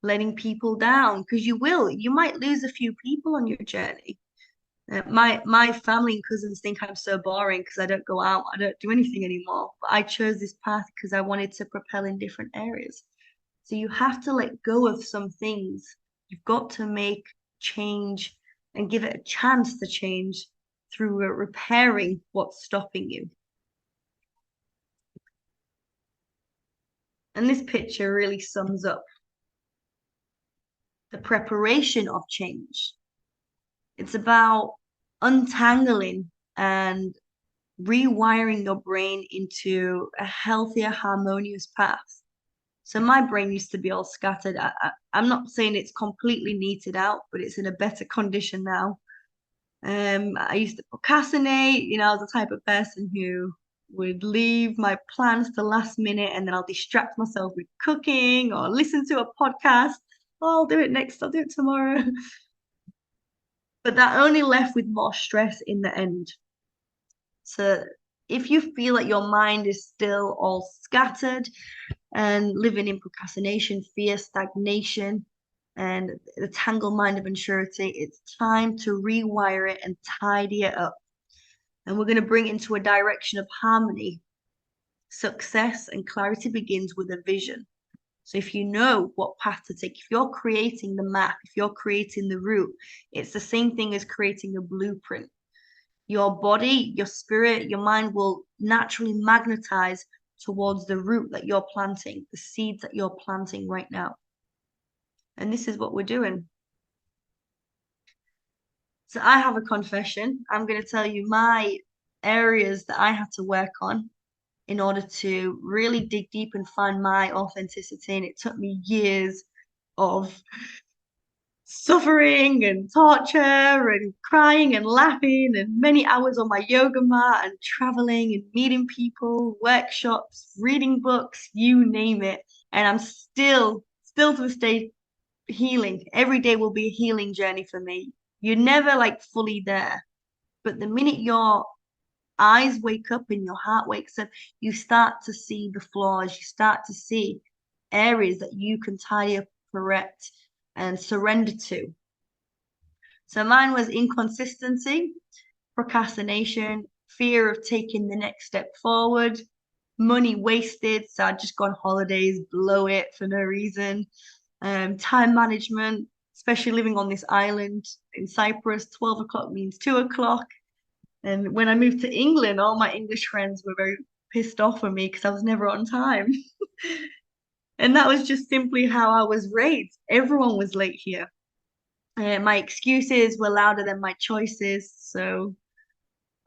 letting people down, because you might lose a few people on your journey. My family and cousins think I'm so boring because I don't go out, I don't do anything anymore. But I chose this path because I wanted to propel in different areas. So you have to let go of some things. You've got to make change and give it a chance to change through repairing what's stopping you. And this picture really sums up the preparation of change. It's about untangling and rewiring your brain into a healthier, harmonious path. So my brain used to be all scattered. I'm not saying it's completely neated out, but it's in a better condition now. I used to procrastinate. You know, I was the type of person who would leave my plans to last minute and then I'll distract myself with cooking or listen to a podcast. Oh, I'll do it next, I'll do it tomorrow. But that only left with more stress in the end. So if you feel like your mind is still all scattered and living in procrastination, fear, stagnation, and the tangled mind of unsurety, it's time to rewire it and tidy it up. And we're going to bring it into a direction of harmony. Success and clarity begins with a vision. So if you know what path to take, if you're creating the map, if you're creating the route, it's the same thing as creating a blueprint. your body, your spirit, your mind will naturally magnetize towards the root that you're planting, the seeds that you're planting right now. And this is what we're doing. So I have a confession. I'm going to tell you my areas that I had to work on in order to really dig deep and find my authenticity. And it took me years of suffering and torture and crying and laughing and many hours on my yoga mat and traveling and meeting people, workshops, reading books, you name it. And I'm still to this day healing. Every day will be a healing journey for me. You're never like fully there. But the minute your eyes wake up and your heart wakes up, you start to see the flaws. You start to see areas that you can tidy up, correct, and surrender to. So mine was inconsistency, procrastination, fear of taking the next step forward, money wasted. So I'd just go on holidays, blow it for no reason. Time management, especially living on this island in Cyprus, 12 o'clock means 2 o'clock. And when I moved to England, all my English friends were very pissed off at me because I was never on time. And that was just simply how I was raised. Everyone was late here. My excuses were louder than my choices. So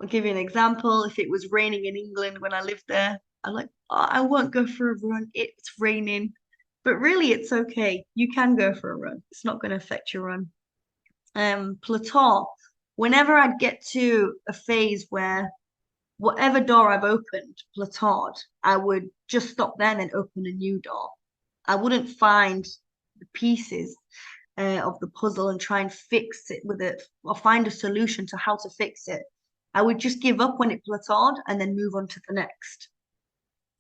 I'll give you an example. If it was raining in England when I lived there, I'm like, oh, I won't go for a run. It's raining. But really, it's okay. You can go for a run. It's not going to affect your run. Plateau. Whenever I'd get to a phase where whatever door I've opened plateaued, I would just stop there and then open a new door. I wouldn't find the pieces of the puzzle and try and fix it with it or find a solution to how to fix it. I would just give up when it plateaued and then move on to the next.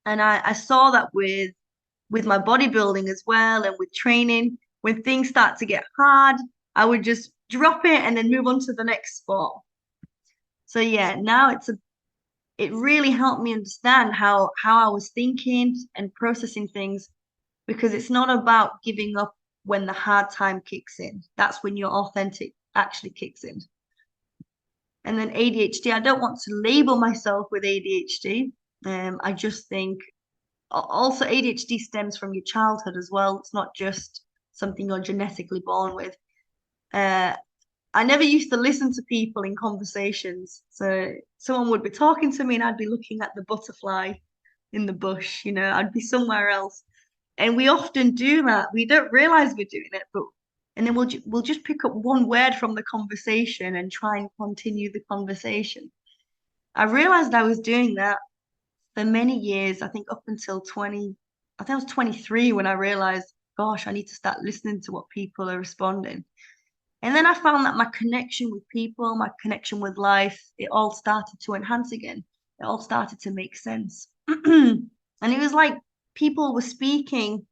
And I saw that with my bodybuilding as well and with training. When things start to get hard, I would just drop it and then move on to the next sport. So yeah, now it really helped me understand how I was thinking and processing things, because it's not about giving up when the hard time kicks in. That's when your authentic actually kicks in. And then ADHD, I don't want to label myself with ADHD. I just think also ADHD stems from your childhood as well. It's not just something you're genetically born with. I never used to listen to people in conversations. So someone would be talking to me and I'd be looking at the butterfly in the bush, I'd be somewhere else. And we often do that. We don't realize we're doing it, and then we'll just pick up one word from the conversation and try and continue the conversation. I realized I was doing that for many years, I think up until I think I was 23 when I realized, gosh, I need to start listening to what people are responding. And then I found that my connection with people, my connection with life, it all started to enhance again. It all started to make sense. And it was like people were speaking,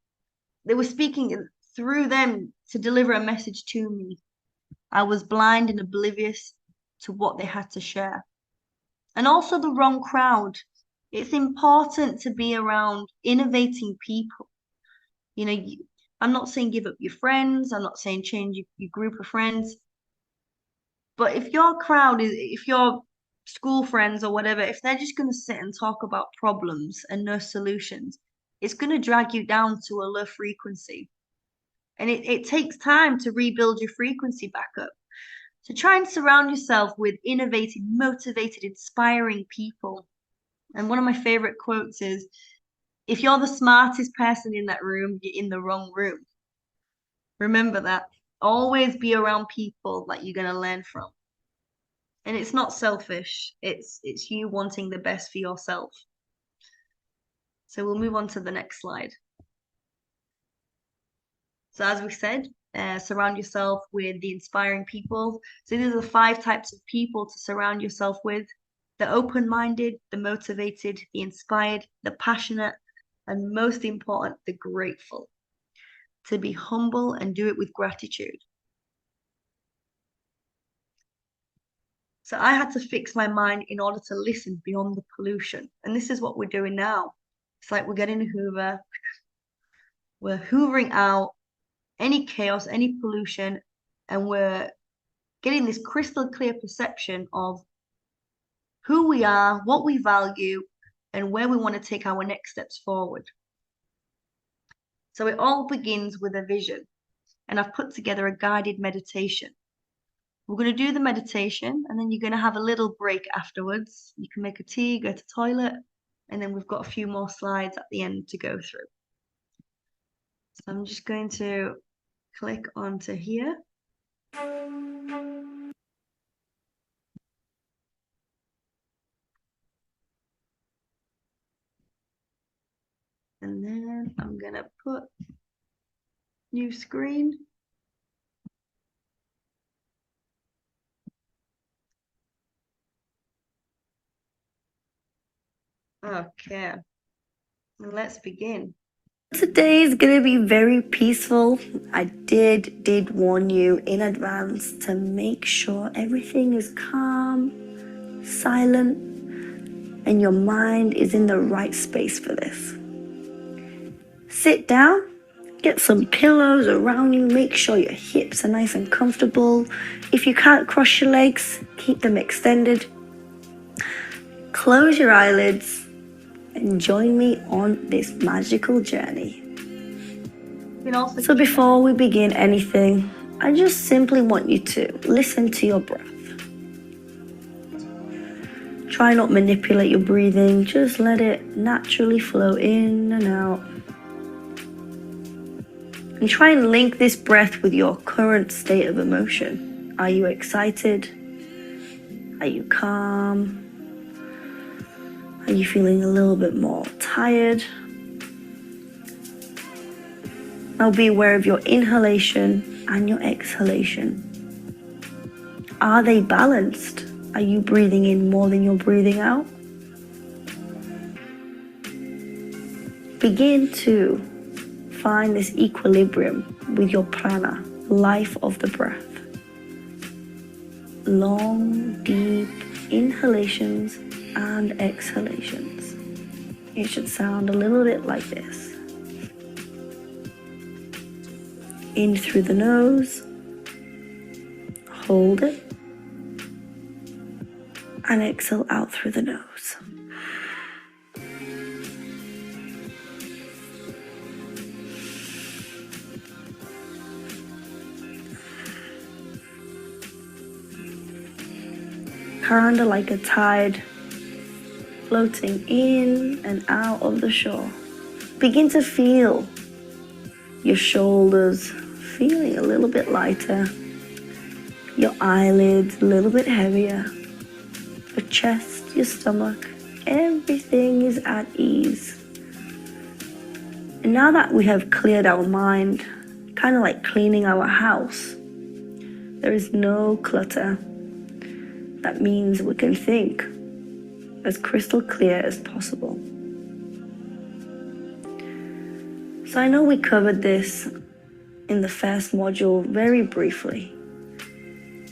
they were speaking through them to deliver a message to me. I was blind and oblivious to what they had to share. And also the wrong crowd. It's important to be around innovating people. I'm not saying give up your friends. I'm not saying change your group of friends. But if your crowd if your school friends or whatever, if they're just going to sit and talk about problems and no solutions, it's going to drag you down to a low frequency. And it takes time to rebuild your frequency back up. So try and surround yourself with innovative, motivated, inspiring people. And one of my favorite quotes is, if you're the smartest person in that room, you're in the wrong room. Remember that. Always be around people that you're going to learn from. And it's not selfish. It's you wanting the best for yourself. So we'll move on to the next slide. So as we said, surround yourself with the inspiring people. So these are the 5 types of people to surround yourself with: the open-minded, the motivated, the inspired, the passionate, and most important, the grateful. To be humble and do it with gratitude. So I had to fix my mind in order to listen beyond the pollution. And this is what we're doing now. It's like we're getting a Hoover. We're hoovering out any chaos, any pollution, and we're getting this crystal clear perception of who we are, what we value, and where we want to take our next steps forward. So it all begins with a vision, and I've put together a guided meditation. We're going to do the meditation, and then you're going to have a little break afterwards. You can make a tea, go to the toilet, and then we've got a few more slides at the end to go through. So I'm just going to click onto here. And then I'm going to put new screen. Okay, let's begin. Today is going to be very peaceful. I did warn you in advance to make sure everything is calm, silent, and your mind is in the right space for this. Sit down, get some pillows around you, make sure your hips are nice and comfortable. If you can't cross your legs, keep them extended. Close your eyelids and join me on this magical journey. So before we begin anything, I just simply want you to listen to your breath. Try not manipulate your breathing, just let it naturally flow in and out. And try and link this breath with your current state of emotion. Are you excited? Are you calm? Are you feeling a little bit more tired? Now be aware of your inhalation and your exhalation. Are they balanced? Are you breathing in more than you're breathing out? Begin to find this equilibrium with your prana, life of the breath. Long, deep inhalations and exhalations. It should sound a little bit like this. In through the nose, hold it, and exhale out through the nose. Kind of like a tide floating in and out of the shore. Begin to feel your shoulders feeling a little bit lighter, your eyelids a little bit heavier, your chest, your stomach, everything is at ease. And now that we have cleared our mind, kind of like cleaning our house, there is no clutter. That means we can think as crystal clear as possible. So I know we covered this in the first module very briefly.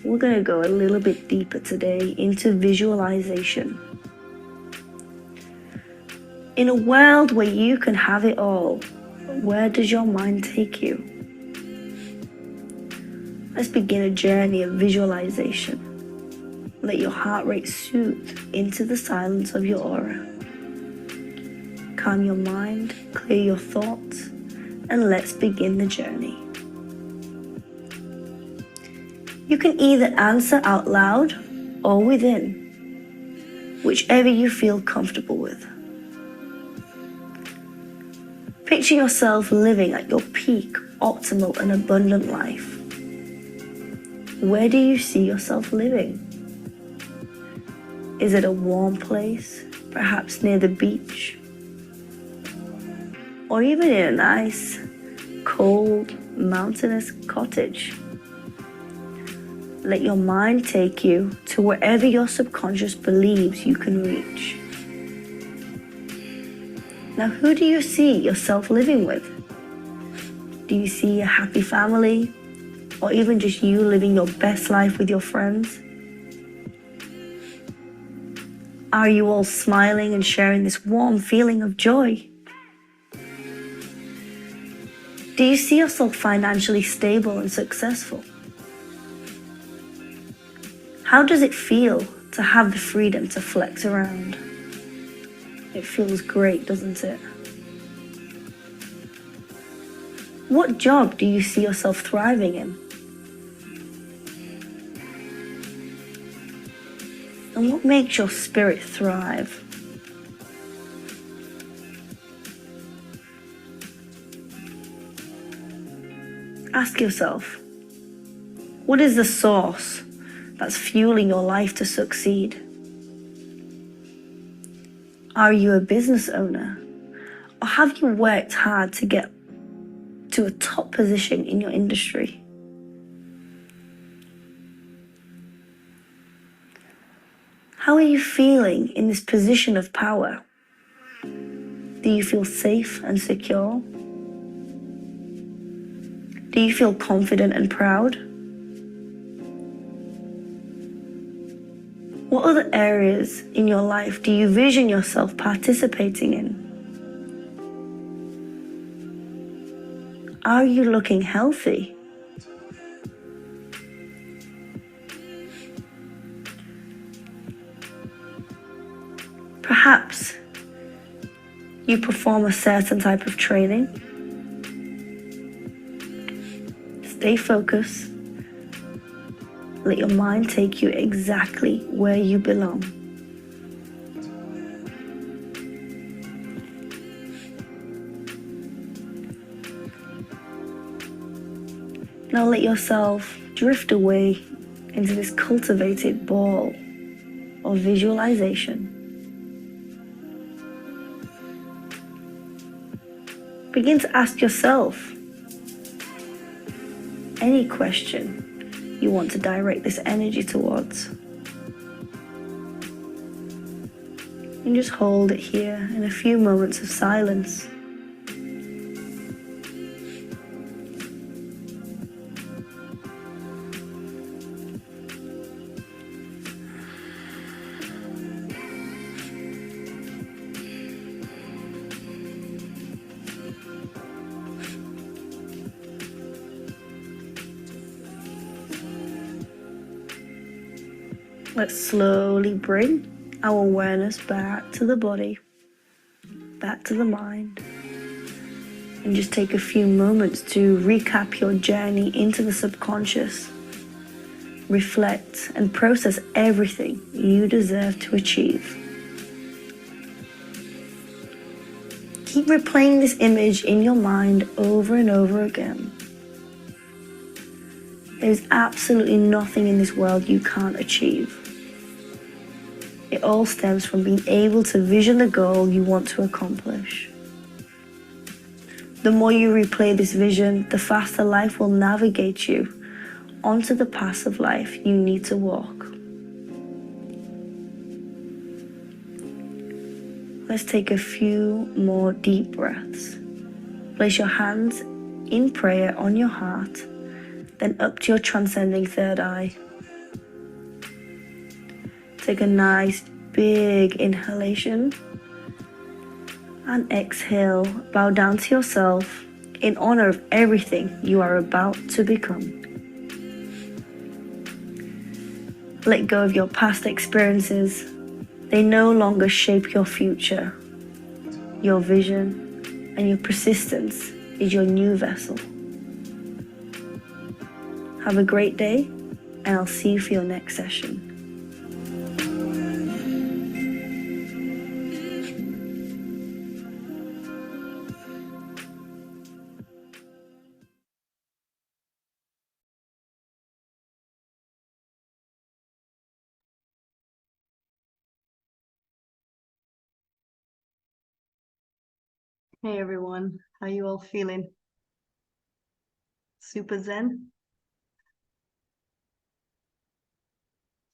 We're going to go a little bit deeper today into visualization. In a world where you can have it all, where does your mind take you? Let's begin a journey of visualization. Let your heart rate soothe into the silence of your aura. Calm your mind, clear your thoughts, and let's begin the journey. You can either answer out loud or within, whichever you feel comfortable with. Picture yourself living at your peak, optimal, and abundant life. Where do you see yourself living? Is it a warm place, perhaps near the beach? Or even in a nice, cold, mountainous cottage? Let your mind take you to wherever your subconscious believes you can reach. Now, who do you see yourself living with? Do you see a happy family? Or even just you living your best life with your friends? Are you all smiling and sharing this warm feeling of joy? Do you see yourself financially stable and successful? How does it feel to have the freedom to flex around. It feels great, doesn't it? What job do you see yourself thriving in? And what makes your spirit thrive? Ask yourself, what is the source that's fueling your life to succeed? Are you a business owner? Or have you worked hard to get to a top position in your industry? How are you feeling in this position of power? Do you feel safe and secure? Do you feel confident and proud? What other areas in your life do you vision yourself participating in? Are you looking healthy? Perhaps you perform a certain type of training. Stay focused. Let your mind take you exactly where you belong. Now let yourself drift away into this cultivated ball of visualization. Begin to ask yourself any question you want to direct this energy towards. And just hold it here in a few moments of silence. Let's slowly bring our awareness back to the body, back to the mind, and just take a few moments to recap your journey into the subconscious. Reflect and process everything you deserve to achieve. Keep replaying this image in your mind over and over again. There's absolutely nothing in this world you can't achieve. It all stems from being able to vision the goal you want to accomplish. The more you replay this vision, the faster life will navigate you onto the path of life you need to walk. Let's take a few more deep breaths. Place your hands in prayer on your heart, then up to your transcending third eye. Take a nice big inhalation and exhale. Bow down to yourself in honor of everything you are about to become. Let go of your past experiences. They no longer shape your future. Your vision and your persistence is your new vessel. Have a great day, and I'll see you for your next session. Hey everyone, how you all feeling? Super zen?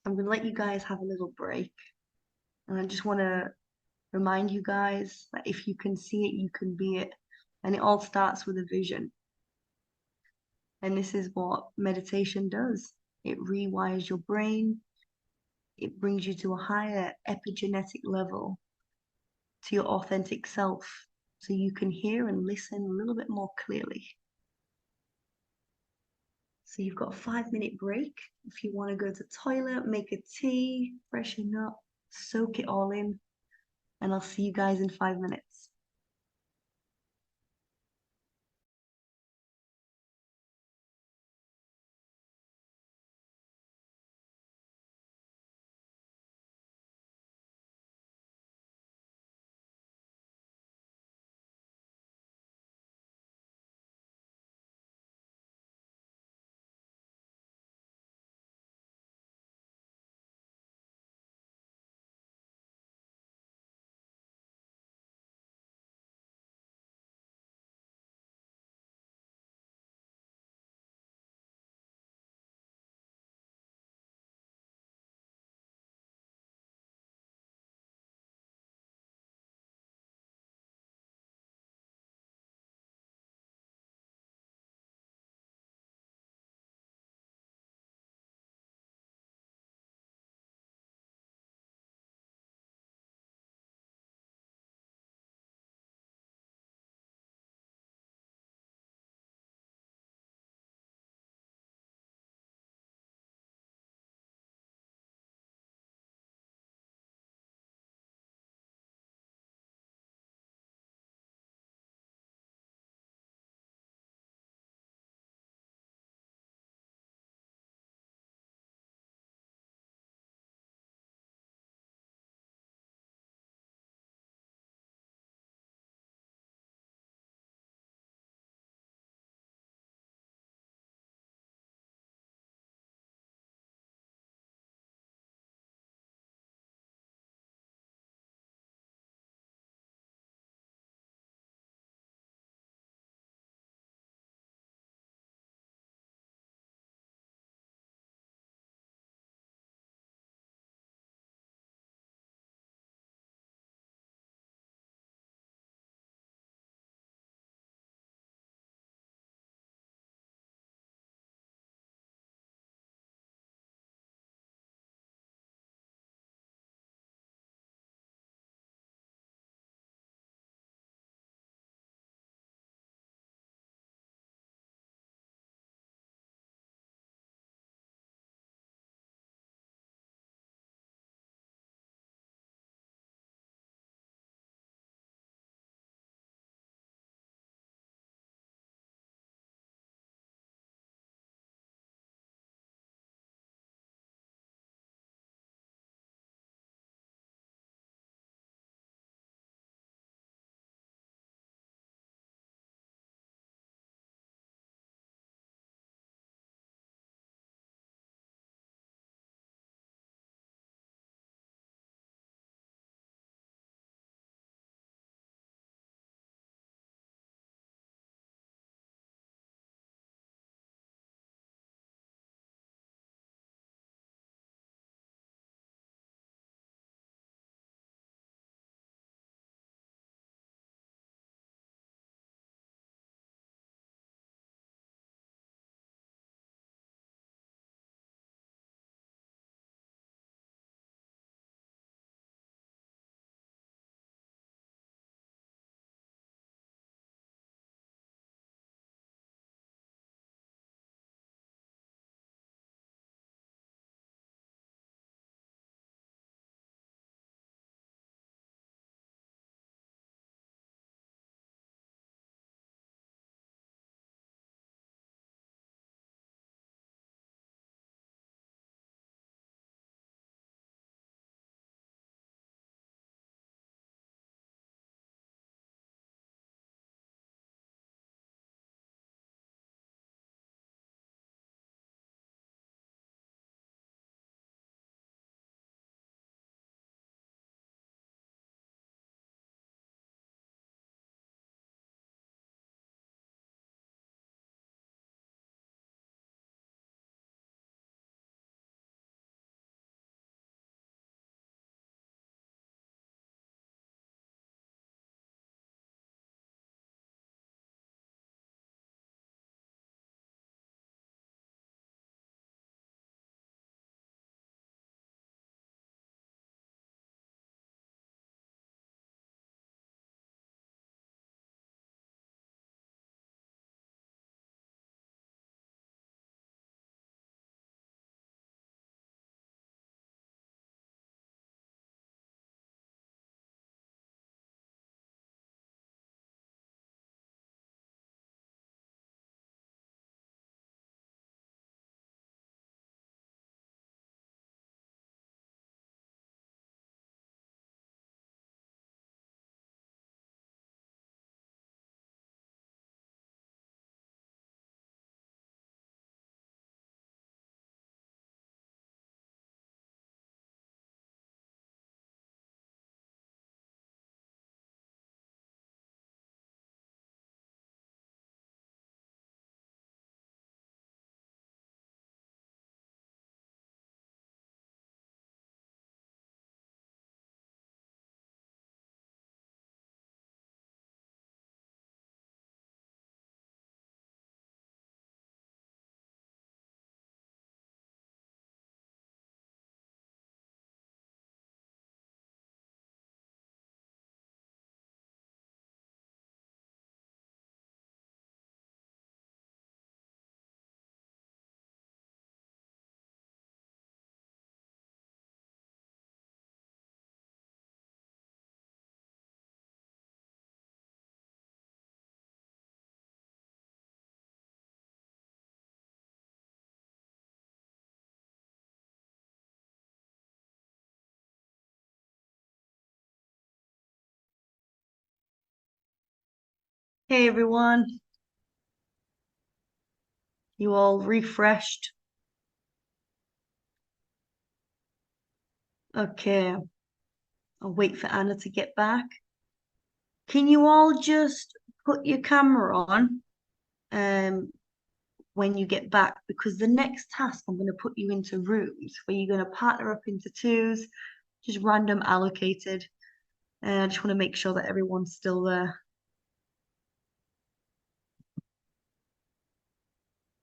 I'm gonna let you guys have a little break. And I just wanna remind you guys that if you can see it, you can be it. And it all starts with a vision. And this is what meditation does. It rewires your brain. It brings you to a higher epigenetic level, to your authentic self, so you can hear and listen a little bit more clearly. So So you've got a 5-minute break. If you want to go to the toilet, make a tea, freshen up, soak it all in, and I'll see you guys in 5 minutes. Hey everyone. You all refreshed? Okay. I'll wait for Anna to get back. Can you all just put your camera on when you get back? Because the next task, I'm going to put you into rooms where you're going to partner up into twos, just random allocated. And I just want to make sure that everyone's still there.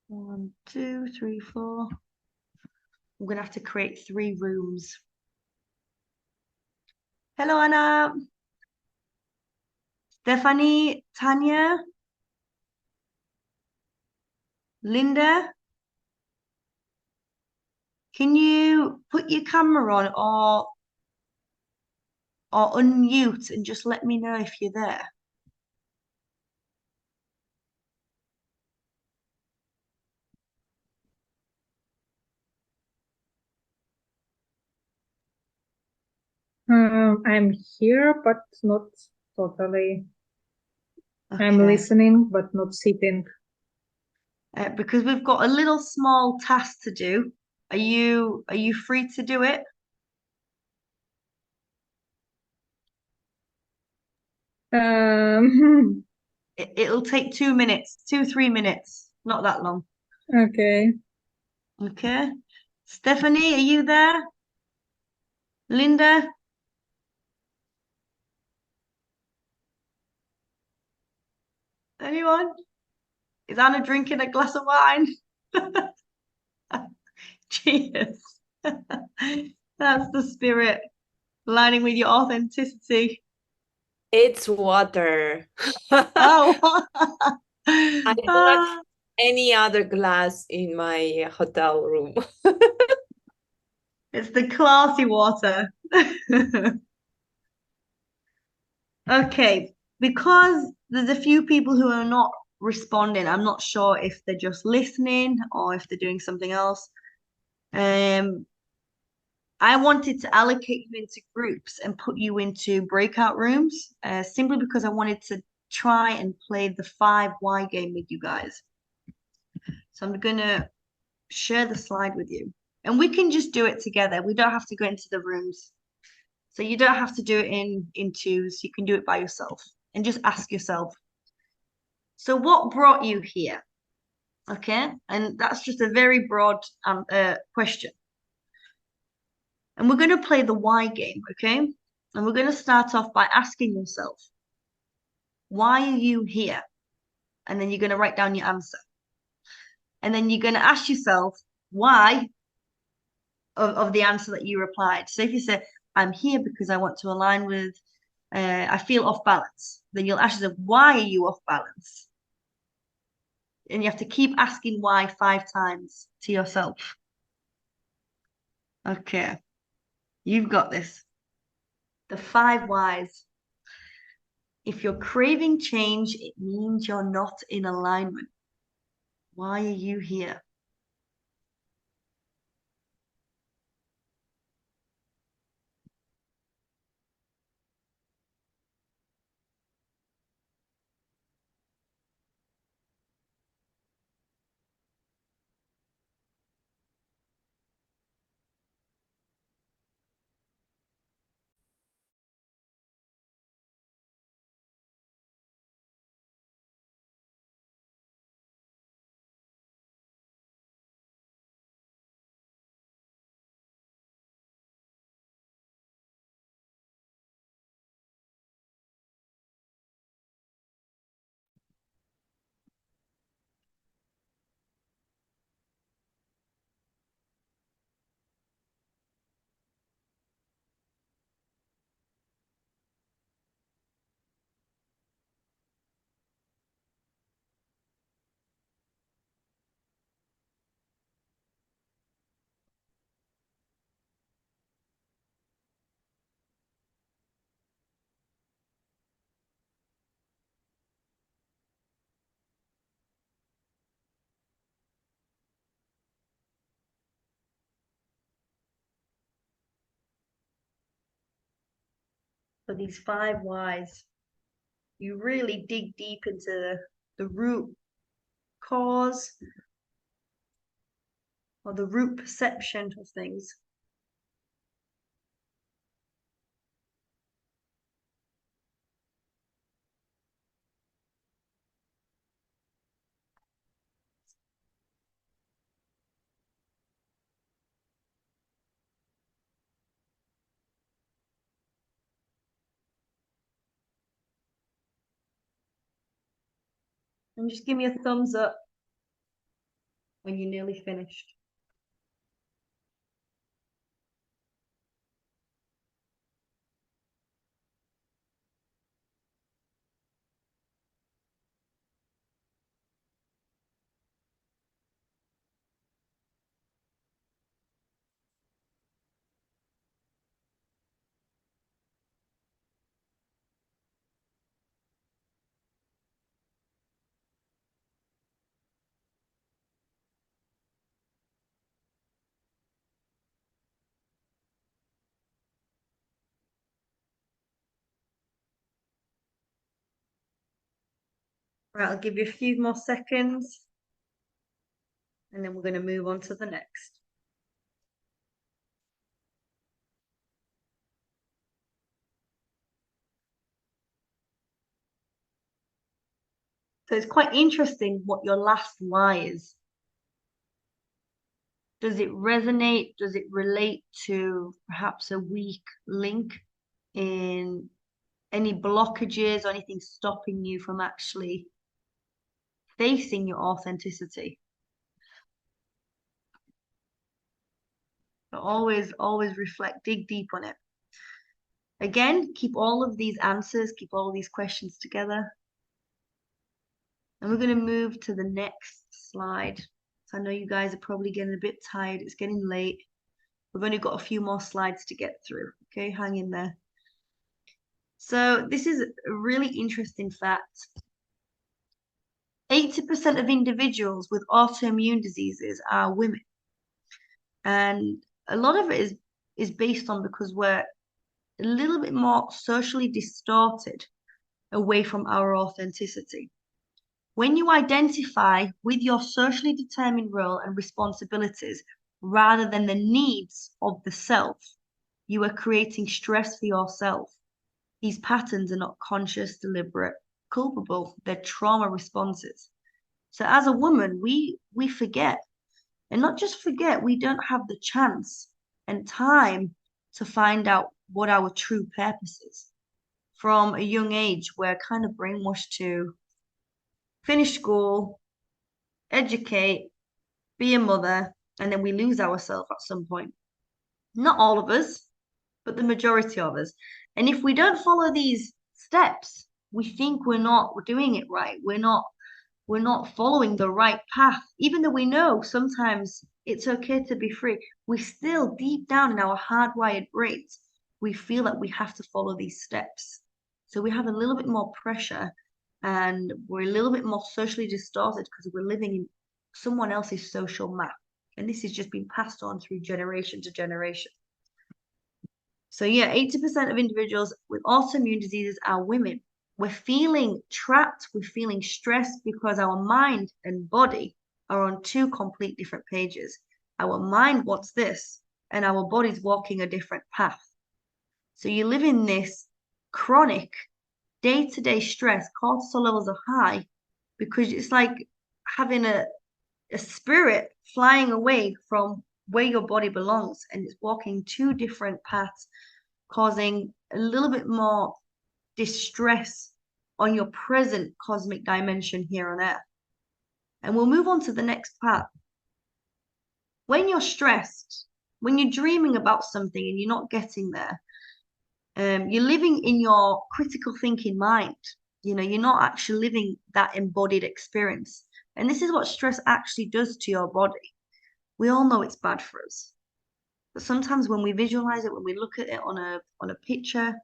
1, 2, 3, 4. I'm going to have to create 3 rooms. Hello, Anna. Stephanie, Tanya, Linda. Can you put your camera on or unmute and just let me know if you're there? I'm here, but not totally. I'm Okay. listening, but not sitting. Because we've got a little small task to do. Are you free to do it? It'll take 2 minutes, 3 minutes, not that long. Okay. Okay. Stephanie, are you there? Linda? Anyone? Is Anna drinking a glass of wine? Cheers. That's the spirit, aligning with your authenticity. It's water. Oh, I do not have any other glass in my hotel room. it's the classy water. Okay, because there's a few people who are not responding, I'm not sure if they're just listening or if they're doing something else. I wanted to allocate you into groups and put you into breakout rooms, simply because I wanted to try and play the 5 why game with you guys. So I'm gonna share the slide with you, and we can just do it together. We don't have to go into the rooms. So you don't have to do it in twos. You can do it by yourself and just ask yourself, so what brought you here? Okay, and that's just a very broad question. And we're going to play the why game, okay? And we're going to start off by asking yourself, why are you here? And then you're going to write down your answer. And then you're going to ask yourself why of the answer that you replied. So if you say, I'm here because I want to align with, I feel off balance, then you'll ask yourself, why are you off balance? And you have to keep asking why 5 times to yourself. Okay, you've got this. The 5 whys. If you're craving change, it means you're not in alignment. Why are you here? For these 5 whys. you really dig deep into the root cause or the root perception of things. And just give me a thumbs up when you're nearly finished. Right, I'll give you a few more seconds and then we're going to move on to the next. So it's quite interesting what your last why is. Does it resonate? Does it relate to perhaps a weak link in any blockages or anything stopping you from actually facing your authenticity? But always reflect, dig deep on it. Again, keep all of these answers, keep all of these questions together. And we're going to move to the next slide. So I know you guys are probably getting a bit tired. It's getting late. We've only got a few more slides to get through. Okay, hang in there. So this is a really interesting fact. 80% of individuals with autoimmune diseases are women. And a lot of it is based on because we're a little bit more socially distorted away from our authenticity. When you identify with your socially determined role and responsibilities rather than the needs of the self, you are creating stress for yourself. These patterns are not conscious, deliberate, culpable. They're trauma responses. So as a woman, we forget, and not just forget, we don't have the chance and time to find out what our true purpose is. From a young age, we're kind of brainwashed to finish school, educate, be a mother, and then we lose ourselves at some point. Not all of us, but the majority of us. And if we don't follow these steps, we think we're doing it right. We're not following the right path. Even though we know sometimes it's okay to be free, we still deep down in our hardwired brains, we feel that we have to follow these steps. So we have a little bit more pressure and we're a little bit more socially distorted because we're living in someone else's social map. And this has just been passed on through generation to generation. So yeah, 80% of individuals with autoimmune diseases are women. We're feeling trapped, we're feeling stressed because our mind and body are on two complete different pages. Our mind wants this, and our body's walking a different path. So you live in this chronic day-to-day stress, cortisol levels are high, because it's like having a spirit flying away from where your body belongs, and it's walking two different paths, causing a little bit more distress on your present cosmic dimension here on Earth. And we'll move on to the next part. When you're stressed, when you're dreaming about something and you're not getting there, you're living in your critical thinking mind. You know, you're not actually living that embodied experience. And this is what stress actually does to your body. We all know it's bad for us. But sometimes when we visualize it, when we look at it on a picture,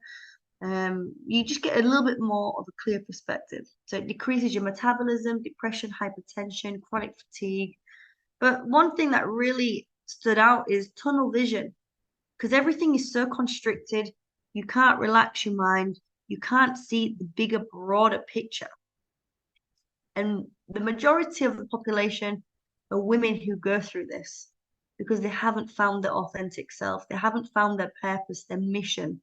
you just get a little bit more of a clear perspective. So it decreases your metabolism, depression, hypertension, chronic fatigue. But one thing that really stood out is tunnel vision, because everything is so constricted. You can't relax your mind. You can't see the bigger, broader picture. And the majority of the population are women who go through this because they haven't found their authentic self. They haven't found their purpose, their mission.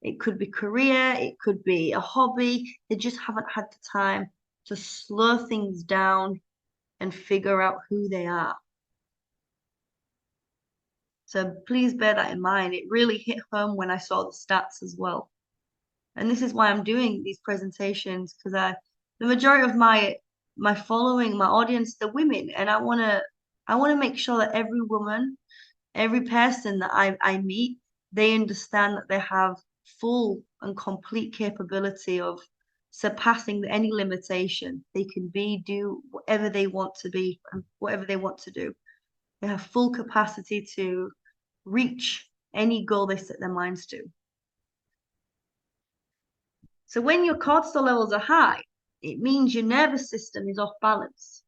It could be career, it could be a hobby. They just haven't had the time to slow things down and figure out who they are. So please bear that in mind. It really hit home when I saw the stats as well. And this is why I'm doing these presentations, because the majority of my following, my audience, the women, and I wanna make sure that every woman, every person that I meet, they understand that they have full and complete capability of surpassing any limitation. They can do whatever they want to be and whatever they want to do. They have full capacity to reach any goal they set their minds to. So when your cortisol levels are high, it means your nervous system is off balance.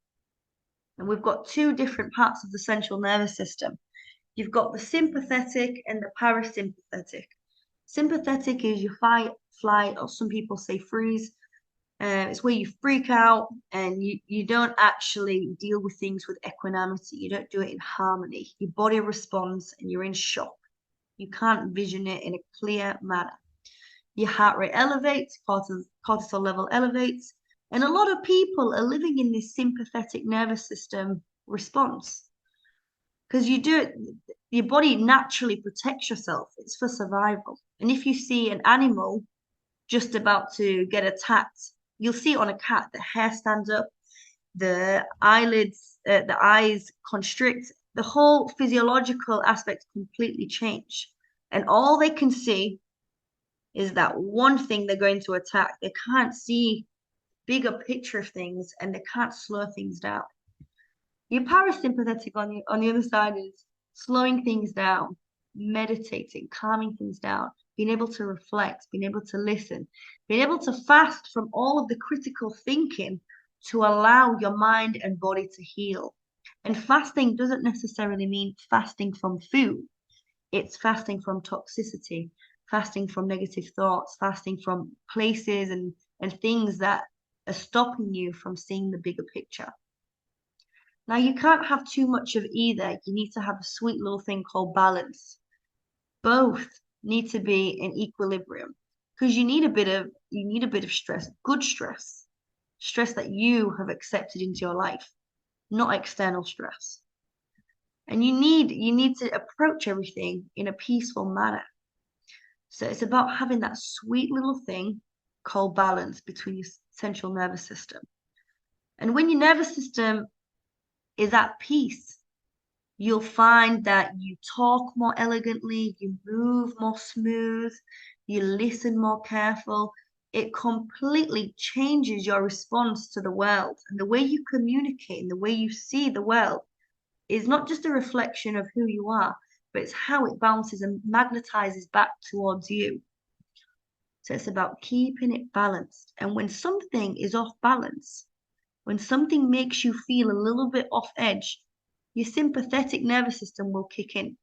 And we've got two different parts of the central nervous system. You've got the sympathetic and the parasympathetic. Sympathetic is your fight, flight, or some people say freeze. It's where you freak out and you don't actually deal with things with equanimity. You don't do it in harmony. Your body responds and you're in shock. You can't vision it in a clear manner. Your heart rate elevates, cortisol level elevates, and a lot of people are living in this sympathetic nervous system response. Because your body naturally protects yourself. It's for survival. And if you see an animal just about to get attacked, you'll see it on a cat. The hair stands up, the eyelids, the eyes constrict. The whole physiological aspect completely change. And all they can see is that one thing they're going to attack. They can't see bigger picture of things and they can't slow things down. Your parasympathetic on the other side is slowing things down, meditating, calming things down, being able to reflect, being able to listen, being able to fast from all of the critical thinking to allow your mind and body to heal. And fasting doesn't necessarily mean fasting from food. It's fasting from toxicity, fasting from negative thoughts, fasting from places and things that are stopping you from seeing the bigger picture. Now, you can't have too much of either. You need to have a sweet little thing called balance. Both need to be in equilibrium because you need a bit of stress, good stress, stress that you have accepted into your life, not external stress. And you need to approach everything in a peaceful manner. So it's about having that sweet little thing called balance between your central nervous system. And when your nervous system is at peace, you'll find that you talk more elegantly, you move more smooth, you listen more careful. It completely changes your response to the world. And the way you communicate and the way you see the world is not just a reflection of who you are, but it's how it bounces and magnetizes back towards you. So it's about keeping it balanced. And when something is off balance, when something makes you feel a little bit off edge, your sympathetic nervous system will kick in.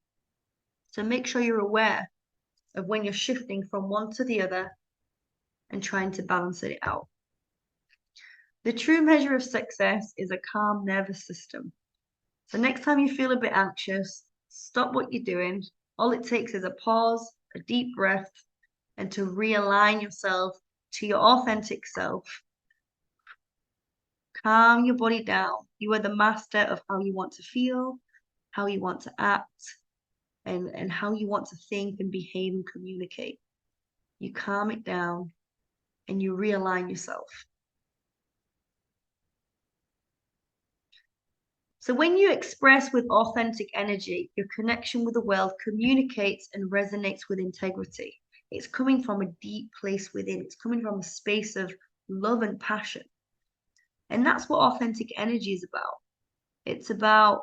So make sure you're aware of when you're shifting from one to the other and trying to balance it out. The true measure of success is a calm nervous system. So next time you feel a bit anxious, stop what you're doing. All it takes is a pause, a deep breath, and to realign yourself to your authentic self. Calm your body down. You are the master of how you want to feel, how you want to act, and how you want to think and behave and communicate. You calm it down and you realign yourself. So when you express with authentic energy, your connection with the world communicates and resonates with integrity. It's coming from a deep place within. It's coming from a space of love and passion. And that's what authentic energy is about. It's about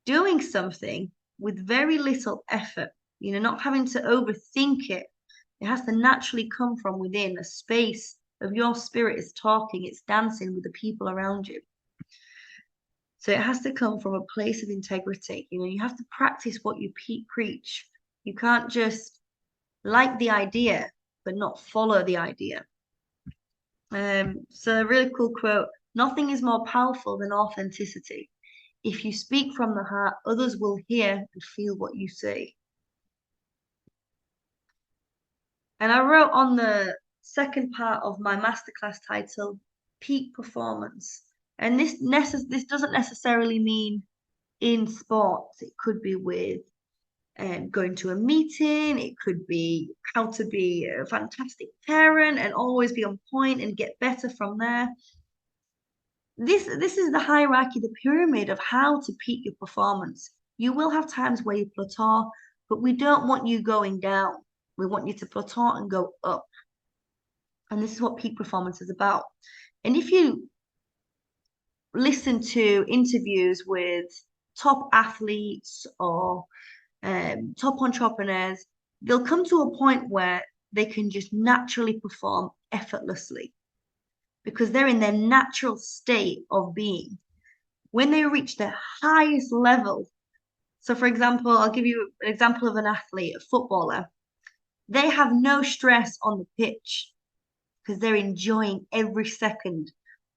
doing something with very little effort, not having to overthink it. It has to naturally come from within, a space of your spirit is talking, it's dancing with the people around you. So it has to come from a place of integrity. You have to practice what you preach. You can't just like the idea, but not follow the idea. So a really cool quote: "Nothing is more powerful than authenticity. If you speak from the heart, others will hear and feel what you say." And I wrote on the second part of my masterclass title, peak performance. And this doesn't necessarily mean in sports. It could be with going to a meeting. It could be how to be a fantastic parent and always be on point and get better from there. This is the hierarchy, the pyramid of how to peak your performance. You will have times where you plateau, but we don't want you going down. We want you to plateau and go up. And this is what peak performance is about. And if you listen to interviews with top athletes or top entrepreneurs, they'll come to a point where they can just naturally perform effortlessly because they're in their natural state of being. When they reach their highest level, so for example, I'll give you an example of an athlete, a footballer. They have no stress on the pitch because they're enjoying every second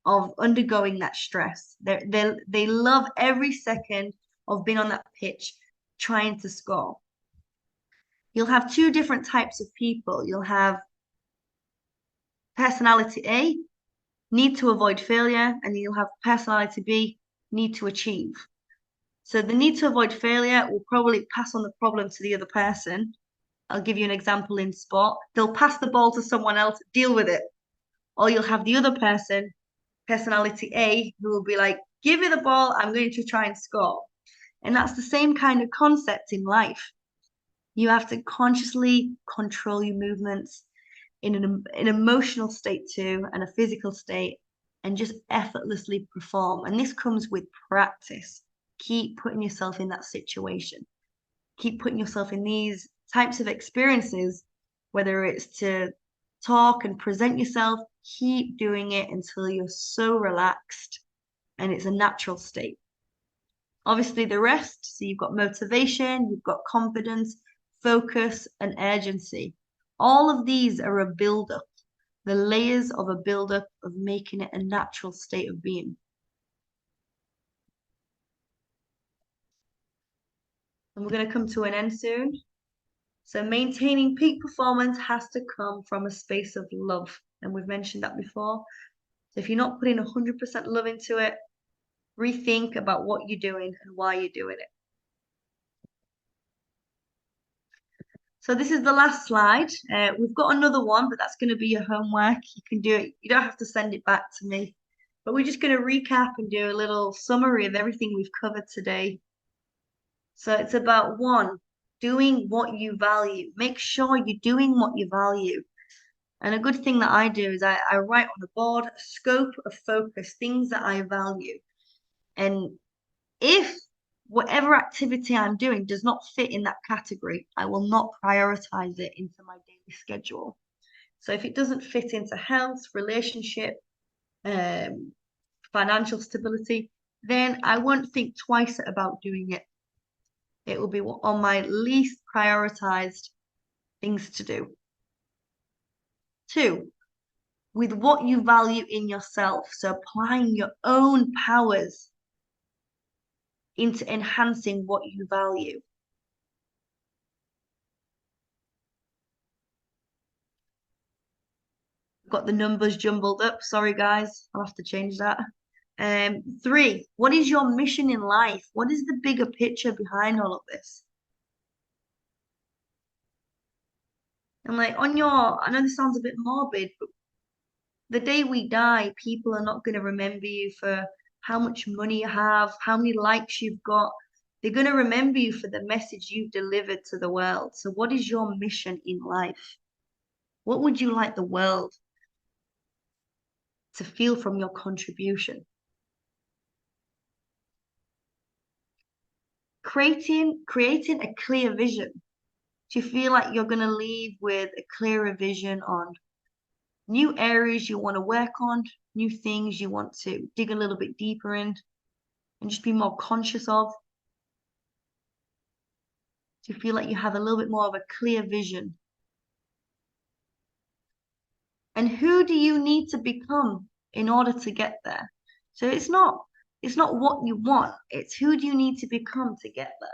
of undergoing that stress. They love every second of being on that pitch trying to score. You'll have two different types of people. You'll have personality A, need to avoid failure, and you'll have personality B, need to achieve. So the need to avoid failure will probably pass on the problem to the other person. I'll give you an example in sport. They'll pass the ball to someone else, deal with it. Or you'll have the other person, personality A, who will be like, give me the ball, I'm going to try and score. And that's the same kind of concept in life. You have to consciously control your movements in an emotional state too, and a physical state, and just effortlessly perform. And this comes with practice. Keep putting yourself in that situation. Keep putting yourself in these types of experiences, whether it's to talk and present yourself, keep doing it until you're so relaxed and it's a natural state. Obviously the rest, so you've got motivation, you've got confidence, focus, and urgency. All of these are a build-up, the layers of a build-up of making it a natural state of being. And we're going to come to an end soon. So maintaining peak performance has to come from a space of love. And we've mentioned that before. So if you're not putting 100% love into it, rethink about what you're doing and why you're doing it. So this is the last slide. We've got another one, but that's going to be your homework. You can do it. You don't have to send it back to me. But we're just going to recap and do a little summary of everything we've covered today. So it's about one, doing what you value. Make sure you're doing what you value. And a good thing that I do is I write on a board a scope of focus, things that I value. And if whatever activity I'm doing does not fit in that category, I will not prioritize it into my daily schedule. So if it doesn't fit into health, relationship, financial stability, then I won't think twice about doing it. It will be on my least prioritized things to do. Two, with what you value in yourself. So applying your own powers into enhancing what you value. Got the numbers jumbled up. Sorry, guys. I'll have to change that. Three, what is your mission in life? What is the bigger picture behind all of this? And like on your, I know this sounds a bit morbid, but the day we die, people are not going to remember you for how much money you have, how many likes you've got. They're going to remember you for the message you've delivered to the world. So what is your mission in life? What would you like the world to feel from your contribution? Creating a clear vision. Do you feel like you're going to leave with a clearer vision on new areas you want to work on, new things you want to dig a little bit deeper in, and just be more conscious of? Do you feel like you have a little bit more of a clear vision? And who do you need to become in order to get there? So it's not what you want, it's who do you need to become to get there.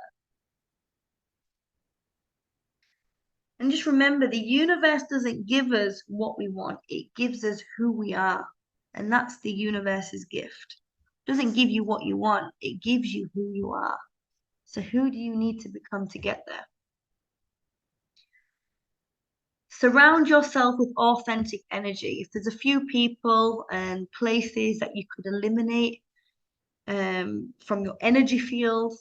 And just remember, the universe doesn't give us what we want, it gives us who we are. And that's the universe's gift. It doesn't give you what you want, it gives you who you are. So who do you need to become to get there? Surround yourself with authentic energy. If there's a few people and places that you could eliminate from your energy field,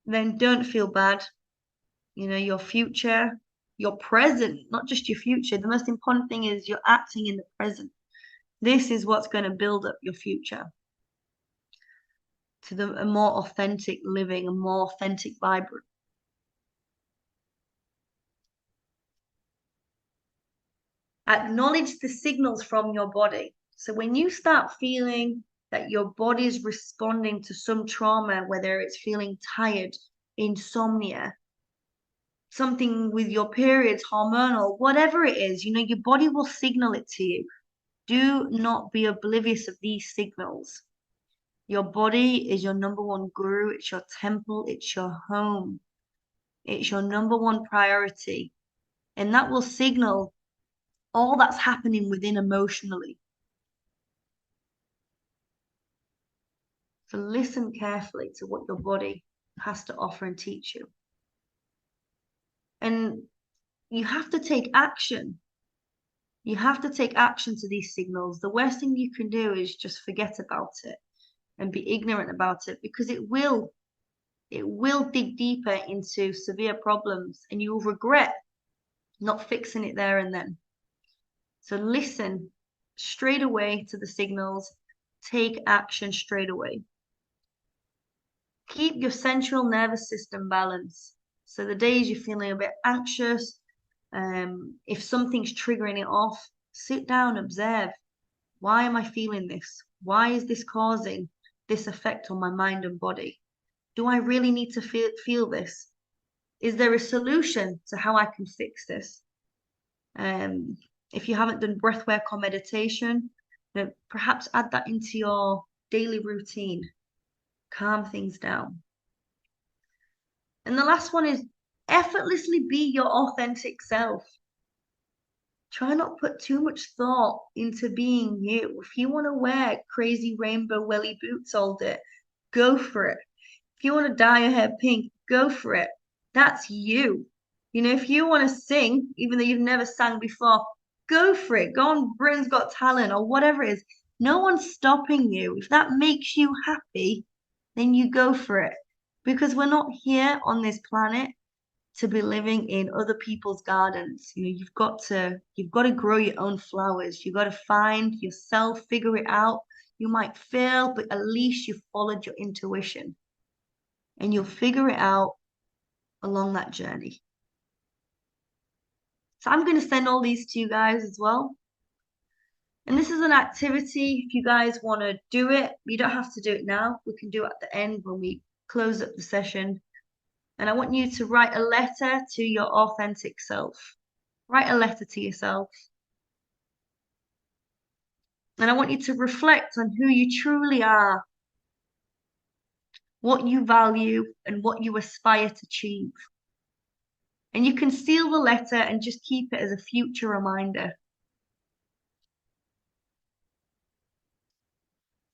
then don't feel bad. You know, your future, your present, not just your future. The most important thing is you're acting in the present. This is what's going to build up your future to a more authentic living, a more authentic, vibrant. Acknowledge the signals from your body. So when you start feeling that your body is responding to some trauma, whether it's feeling tired, insomnia, something with your periods, hormonal, whatever it is, you know, your body will signal it to you. Do not be oblivious of these signals. Your body is your number one guru. It's your temple. It's your home. It's your number one priority. And that will signal all that's happening within emotionally. So listen carefully to what your body has to offer and teach you. And you have to take action. You have to take action to these signals. The worst thing you can do is just forget about it and be ignorant about it, because it will dig deeper into severe problems and you will regret not fixing it there and then. So listen straight away to the signals, take action straight away. Keep your central nervous system balanced. So the days you're feeling a bit anxious, if something's triggering it off, sit down, observe. Why am I feeling this? Why is this causing this effect on my mind and body? Do I really need to feel this? Is there a solution to how I can fix this? If you haven't done breathwork or meditation, perhaps add that into your daily routine. Calm things down. And the last one is effortlessly be your authentic self. Try not put too much thought into being you. If you want to wear crazy rainbow welly boots all day, go for it. If you want to dye your hair pink, go for it. That's you. You know, if you want to sing, even though you've never sang before, go for it. Go on Britain's Got Talent or whatever it is. No one's stopping you. If that makes you happy, then you go for it. Because we're not here on this planet to be living in other people's gardens. You know, you've got to grow your own flowers. You've got to find yourself, figure it out. You might fail, but at least you followed your intuition. And you'll figure it out along that journey. So I'm going to send all these to you guys as well. And this is an activity. If you guys want to do it, you don't have to do it now. We can do it at the end when we close up the session. And I want you to write a letter to your authentic self. Write a letter to yourself. And I want you to reflect on who you truly are, what you value, and what you aspire to achieve. And you can seal the letter and just keep it as a future reminder.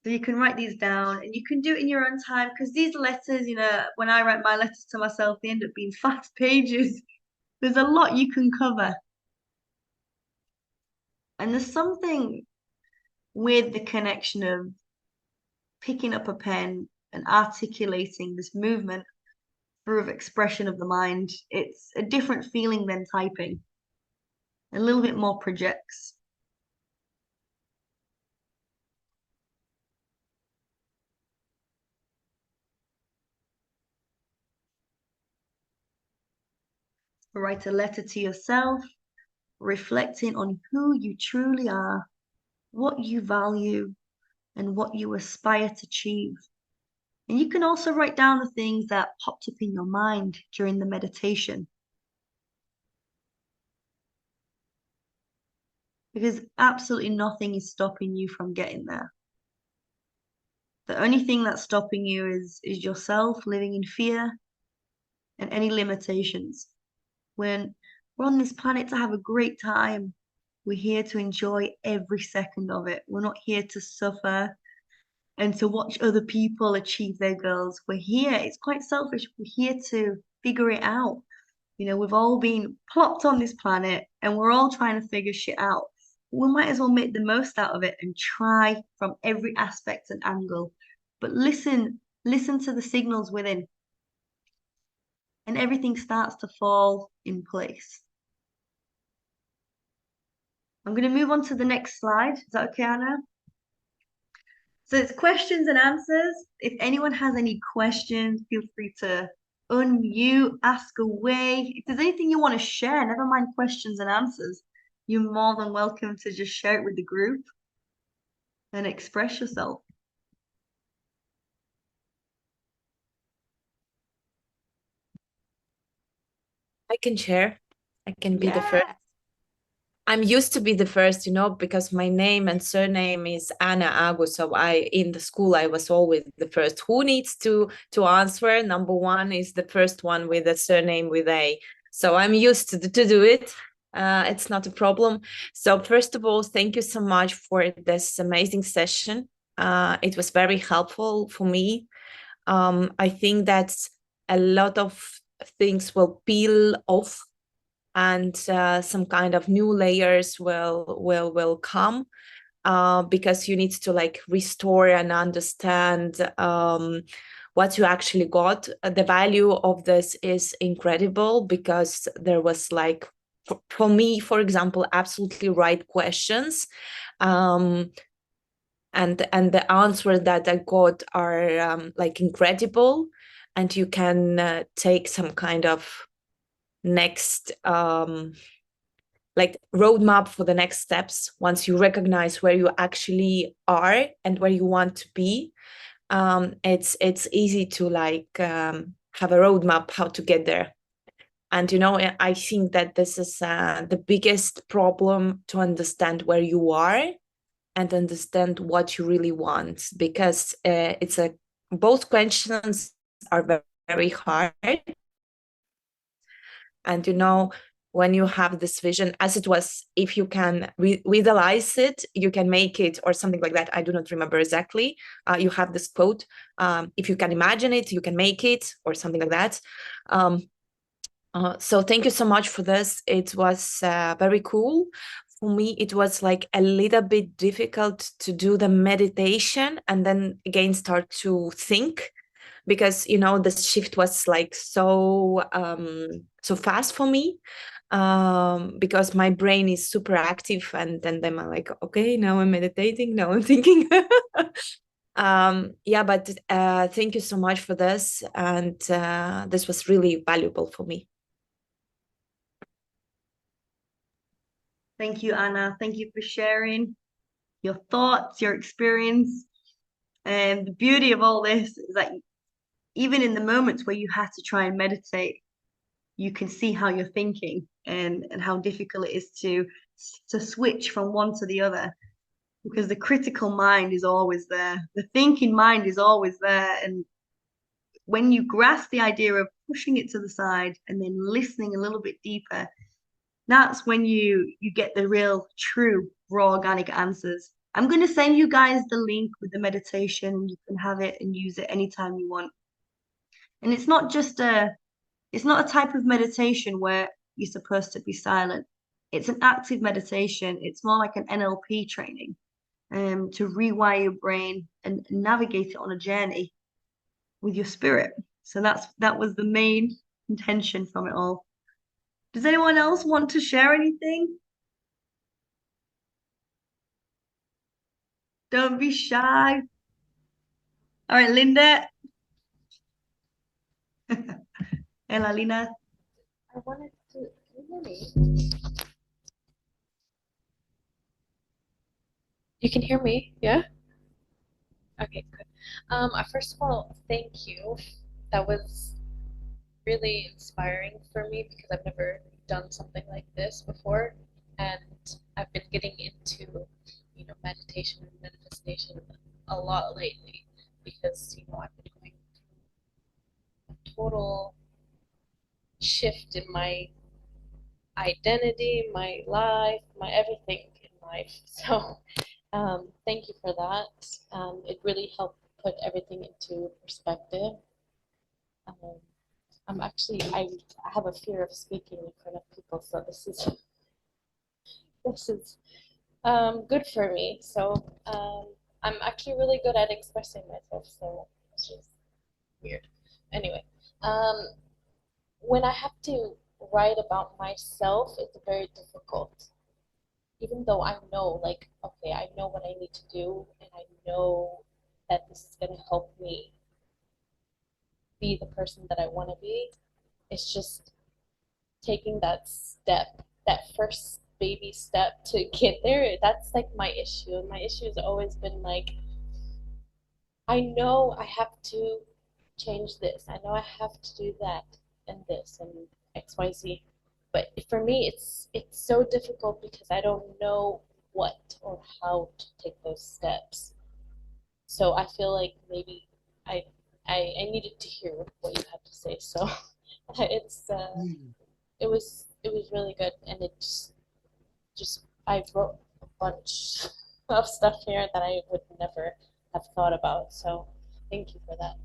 So you can write these down and you can do it in your own time, because these letters, you know, when I write my letters to myself, they end up being 5 pages. There's a lot you can cover. And there's something with the connection of picking up a pen and articulating this movement through expression of the mind. It's a different feeling than typing. A little bit more projects. Write a letter to yourself, reflecting on who you truly are, what you value, and what you aspire to achieve. And you can also write down the things that popped up in your mind during the meditation. because absolutely nothing is stopping you from getting there. The only thing that's stopping you is yourself living in fear and any limitations. When we're on this planet to have a great time, we're here to enjoy every second of it. We're not here to suffer and to watch other people achieve their goals. We're here, it's quite selfish, we're here to figure it out. You know, we've all been plopped on this planet and we're all trying to figure shit out. We might as well make the most out of it and try from every aspect and angle. But listen to the signals within, and everything starts to fall in place. I'm going to move on to the next slide. Is that okay, Anna? So it's questions and answers. If anyone has any questions, feel free to unmute, ask away. If there's anything you want to share, never mind questions and answers, you're more than welcome to just share it with the group and express yourself. I can share. I can be the Yeah. first. I'm used to be the first, you know, because my name and surname is Ana Agu. So in the school, I was always the first. Who needs to answer? Number one is the first one with a surname with A. So I'm used to do it. It's not a problem. So first of all, thank you so much for this amazing session. It was very helpful for me. I think that a lot of things will peel off, and some kind of new layers will come, because you need to like restore and understand what you actually got. The value of this is incredible, because there was like, for me, for example, absolutely right questions, and the answers that I got are like incredible, and you can take some kind of next like roadmap for the next steps once you recognize where you actually are and where you want to be. It's easy to like have a roadmap how to get there. And you know, I think that this is the biggest problem, to understand where you are and understand what you really want, because it's a both questions are very, very hard. And you know, when you have this vision, as it was, if you can visualize it, you can make it, or something like that. I do not remember exactly. You have this quote, if you can imagine it, you can make it, or something like that. So thank you so much for this. It was very cool. For me, it was like a little bit difficult to do the meditation and then again start to think, because you know the shift was like so fast for me, because my brain is super active, and then I'm like, okay, now I'm meditating, now I'm thinking. Yeah, but thank you so much for this, and this was really valuable for me. Thank you, Anna. Thank you for sharing your thoughts, your experience. And the beauty of all this is that even in the moments where you had to try and meditate, you can see how you're thinking, and how difficult it is to switch from one to the other, because the critical mind is always there. The thinking mind is always there. And when you grasp the idea of pushing it to the side and then listening a little bit deeper, that's when you get the real, true, raw, organic answers. I'm going to send you guys the link with the meditation. You can have it and use it anytime you want. And it's not a type of meditation where you're supposed to be silent. It's an active meditation. It's more like an NLP training, to rewire your brain and navigate it on a journey with your spirit. So that was the main intention from it all. Does anyone else want to share anything? Don't be shy. All right, Linda. Ella, Lina. I wanted to, can you hear me? You can hear me, yeah? Okay, good. First of all, thank you. That was really inspiring for me, because I've never done something like this before. And I've been getting into, meditation and manifestation a lot lately because, I've been going through a total shift in my identity, my life, my everything in life. So, thank you for that. It really helped put everything into perspective. I have a fear of speaking in front of people, so this is good for me. So I'm actually really good at expressing myself, so it's just weird. Anyway, when I have to write about myself, it's very difficult. Even though I know, like, okay, I know what I need to do, and I know that this is going to help me be the person that I want to be. It's just taking that step, that first baby step to get there. That's like my issue. My issue has always been like, I know I have to change this. I know I have to do that and this and XYZ. But for me, it's so difficult because I don't know what or how to take those steps. So I feel like maybe I I needed to hear what you had to say. So it's it was really good, and it just I wrote a bunch of stuff here that I would never have thought about. So thank you for that.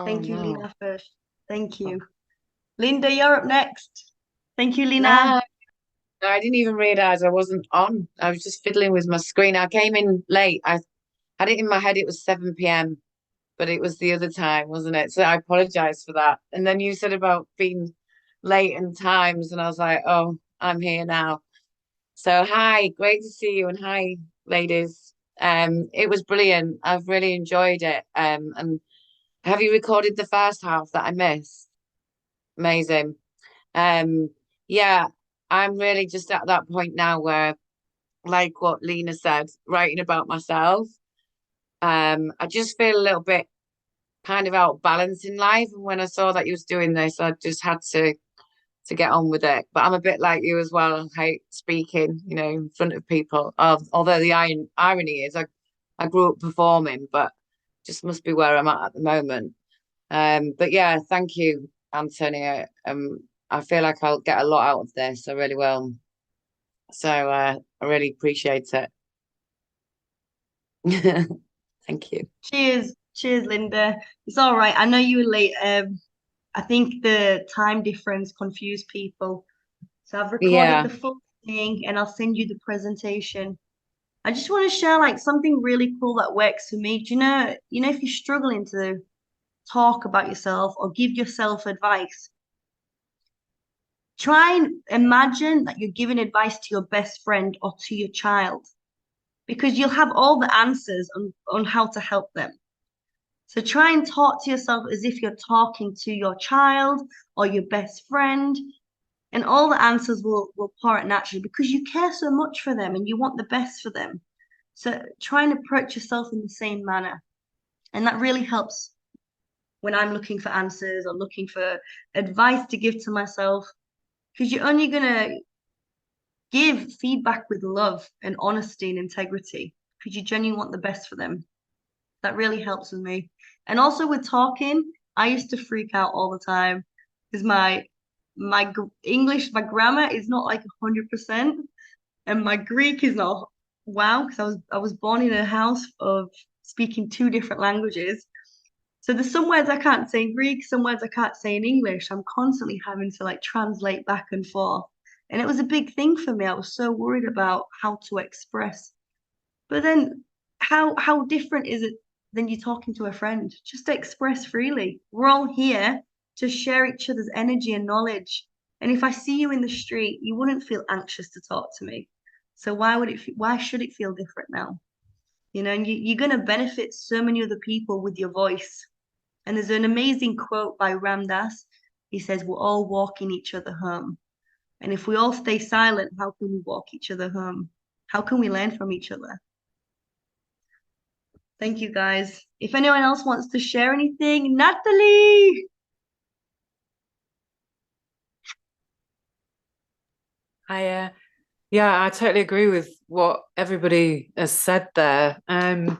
Thank you, Lena, first. Thank you. Linda, you're up next. Thank you, Lena. No, no, I didn't even realize I wasn't on. I was just fiddling with my screen. I came in late. I had it in my head it was 7 p.m., but it was the other time, wasn't it? So I apologize for that. And then you said about being late and times, and I was like, oh, I'm here now. So hi, great to see you, and hi, ladies. It was brilliant. I've really enjoyed it. And have you recorded the first half that I missed? Amazing. Um, yeah, I'm really just at that point now where, like what Lena said, writing about myself. I just feel a little bit kind of out of balance in life. And when I saw that you was doing this, I just had to get on with it. But I'm a bit like you as well. I hate speaking, in front of people. Although the irony is, I grew up performing, but just must be where I'm at the moment. But yeah, thank you, Antonia. I feel like I'll get a lot out of this. I really will. So I really appreciate it. Thank you. Cheers. Cheers, Linda. It's all right. I know you were late. I think the time difference confused people. So I've recorded the full thing and I'll send you the presentation. I just want to share like something really cool that works for me. Do if you're struggling to talk about yourself or give yourself advice, try and imagine that you're giving advice to your best friend or to your child, because you'll have all the answers on how to help them. So try and talk to yourself as if you're talking to your child or your best friend, and all the answers will pour out naturally because you care so much for them and you want the best for them. So try and approach yourself in the same manner. And that really helps when I'm looking for answers or looking for advice to give to myself, because you're only going to give feedback with love and honesty and integrity because you genuinely want the best for them. That really helps with me. And also with talking, I used to freak out all the time because my English, my grammar is not like 100%, and my Greek is not wow, because I was born in a house of speaking two different languages. So there's some words I can't say in Greek, some words I can't say in English. I'm constantly having to like translate back and forth. And it was a big thing for me. I was so worried about how to express. But then how different is it than you talking to a friend? Just express freely. We're all here to share each other's energy and knowledge. And if I see you in the street, you wouldn't feel anxious to talk to me. So why should it feel different now? And you're going to benefit so many other people with your voice. And there's an amazing quote by Ram Dass. He says, we're all walking each other home. And if we all stay silent, how can we walk each other home? How can we learn from each other? Thank you, guys. If anyone else wants to share anything, Natalie! Yeah, I totally agree with what everybody has said there. I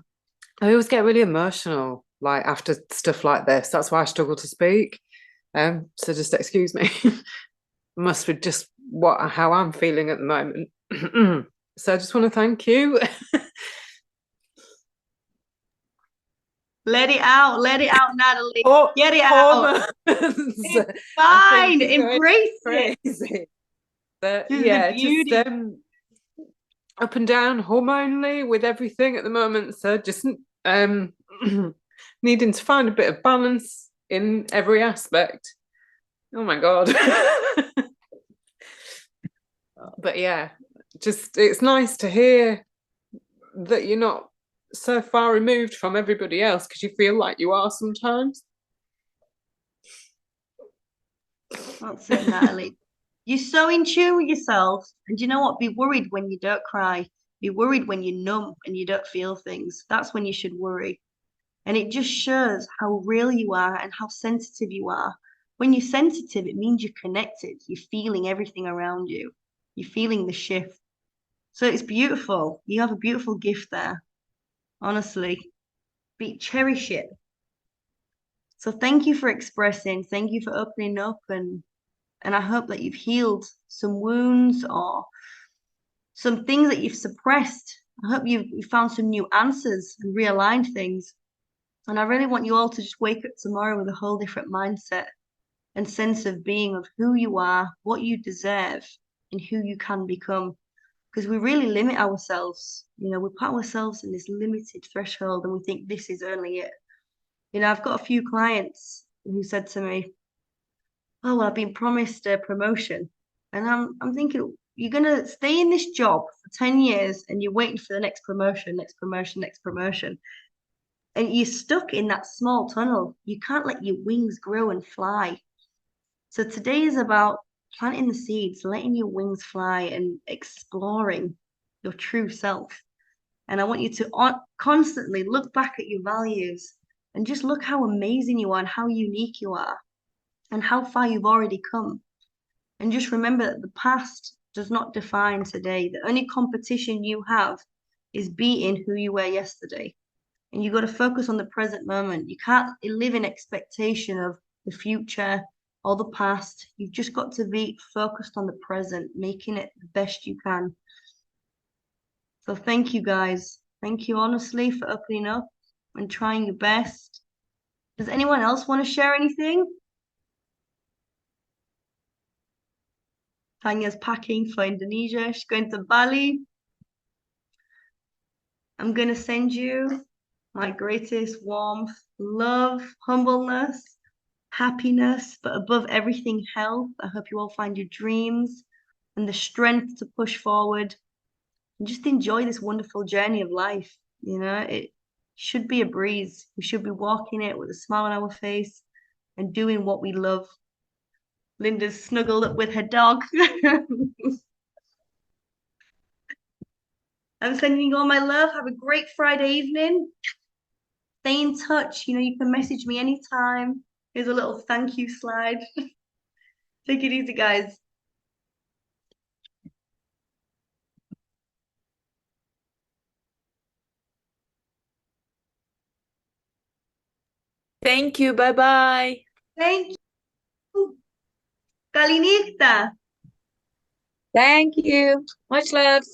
always get really emotional, like after stuff like this. That's why I struggle to speak. So just excuse me. Must be just how I'm feeling at the moment. So I just want to thank you. Let it out, Natalie. Get it out. Hormones. It's fine. Embrace it. Crazy. But This is yeah, the beauty. just up and down hormonally with everything at the moment. So just needing to find a bit of balance in every aspect. Oh my God. But yeah, just it's nice to hear that you're not so far removed from everybody else, because you feel like you are sometimes. That's it, Natalie. You're so in tune with yourself. And you know what? Be worried when you don't cry. Be worried when you're numb and you don't feel things. That's when you should worry. And it just shows how real you are and how sensitive you are. When you're sensitive, it means you're connected. You're feeling everything around you. You're feeling the shift. So it's beautiful. You have a beautiful gift there. Honestly. Cherish it. So thank you for expressing. Thank you for opening up, and I hope that you've healed some wounds or some things that you've suppressed. I hope you've found some new answers and realigned things. And I really want you all to just wake up tomorrow with a whole different mindset and sense of being, of who you are, what you deserve, and who you can become. Because we really limit ourselves. You know, we put ourselves in this limited threshold and we think this is only it. You know, I've got a few clients who said to me, "Oh, well, I've been promised a promotion." And I'm thinking, you're gonna stay in this job for 10 years and you're waiting for the next promotion, next promotion, next promotion. And you're stuck in that small tunnel. You can't let your wings grow and fly. So today is about planting the seeds, letting your wings fly and exploring your true self. And I want you to constantly look back at your values and just look how amazing you are and how unique you are and how far you've already come. And just remember that the past does not define today. The only competition you have is beating who you were yesterday. And you got to focus on the present moment. You can't live in expectation of the future or the past. You've just got to be focused on the present, making it the best you can. So thank you guys. Thank you honestly for opening up and trying your best. Does anyone else want to share anything? Tanya's packing for Indonesia. She's going to Bali. I'm going to send you my greatest warmth, love, humbleness, happiness, but above everything, health. I hope you all find your dreams and the strength to push forward and just enjoy this wonderful journey of life. You know, it should be a breeze. We should be walking it with a smile on our face and doing what we love. Linda's snuggled up with her dog. I'm sending you all my love. Have a great Friday evening. Stay in touch. You know, you can message me anytime. Here's a little thank you slide. Take it easy, guys. Thank you. Bye bye. Thank you. Kalinita. Thank you. Much love.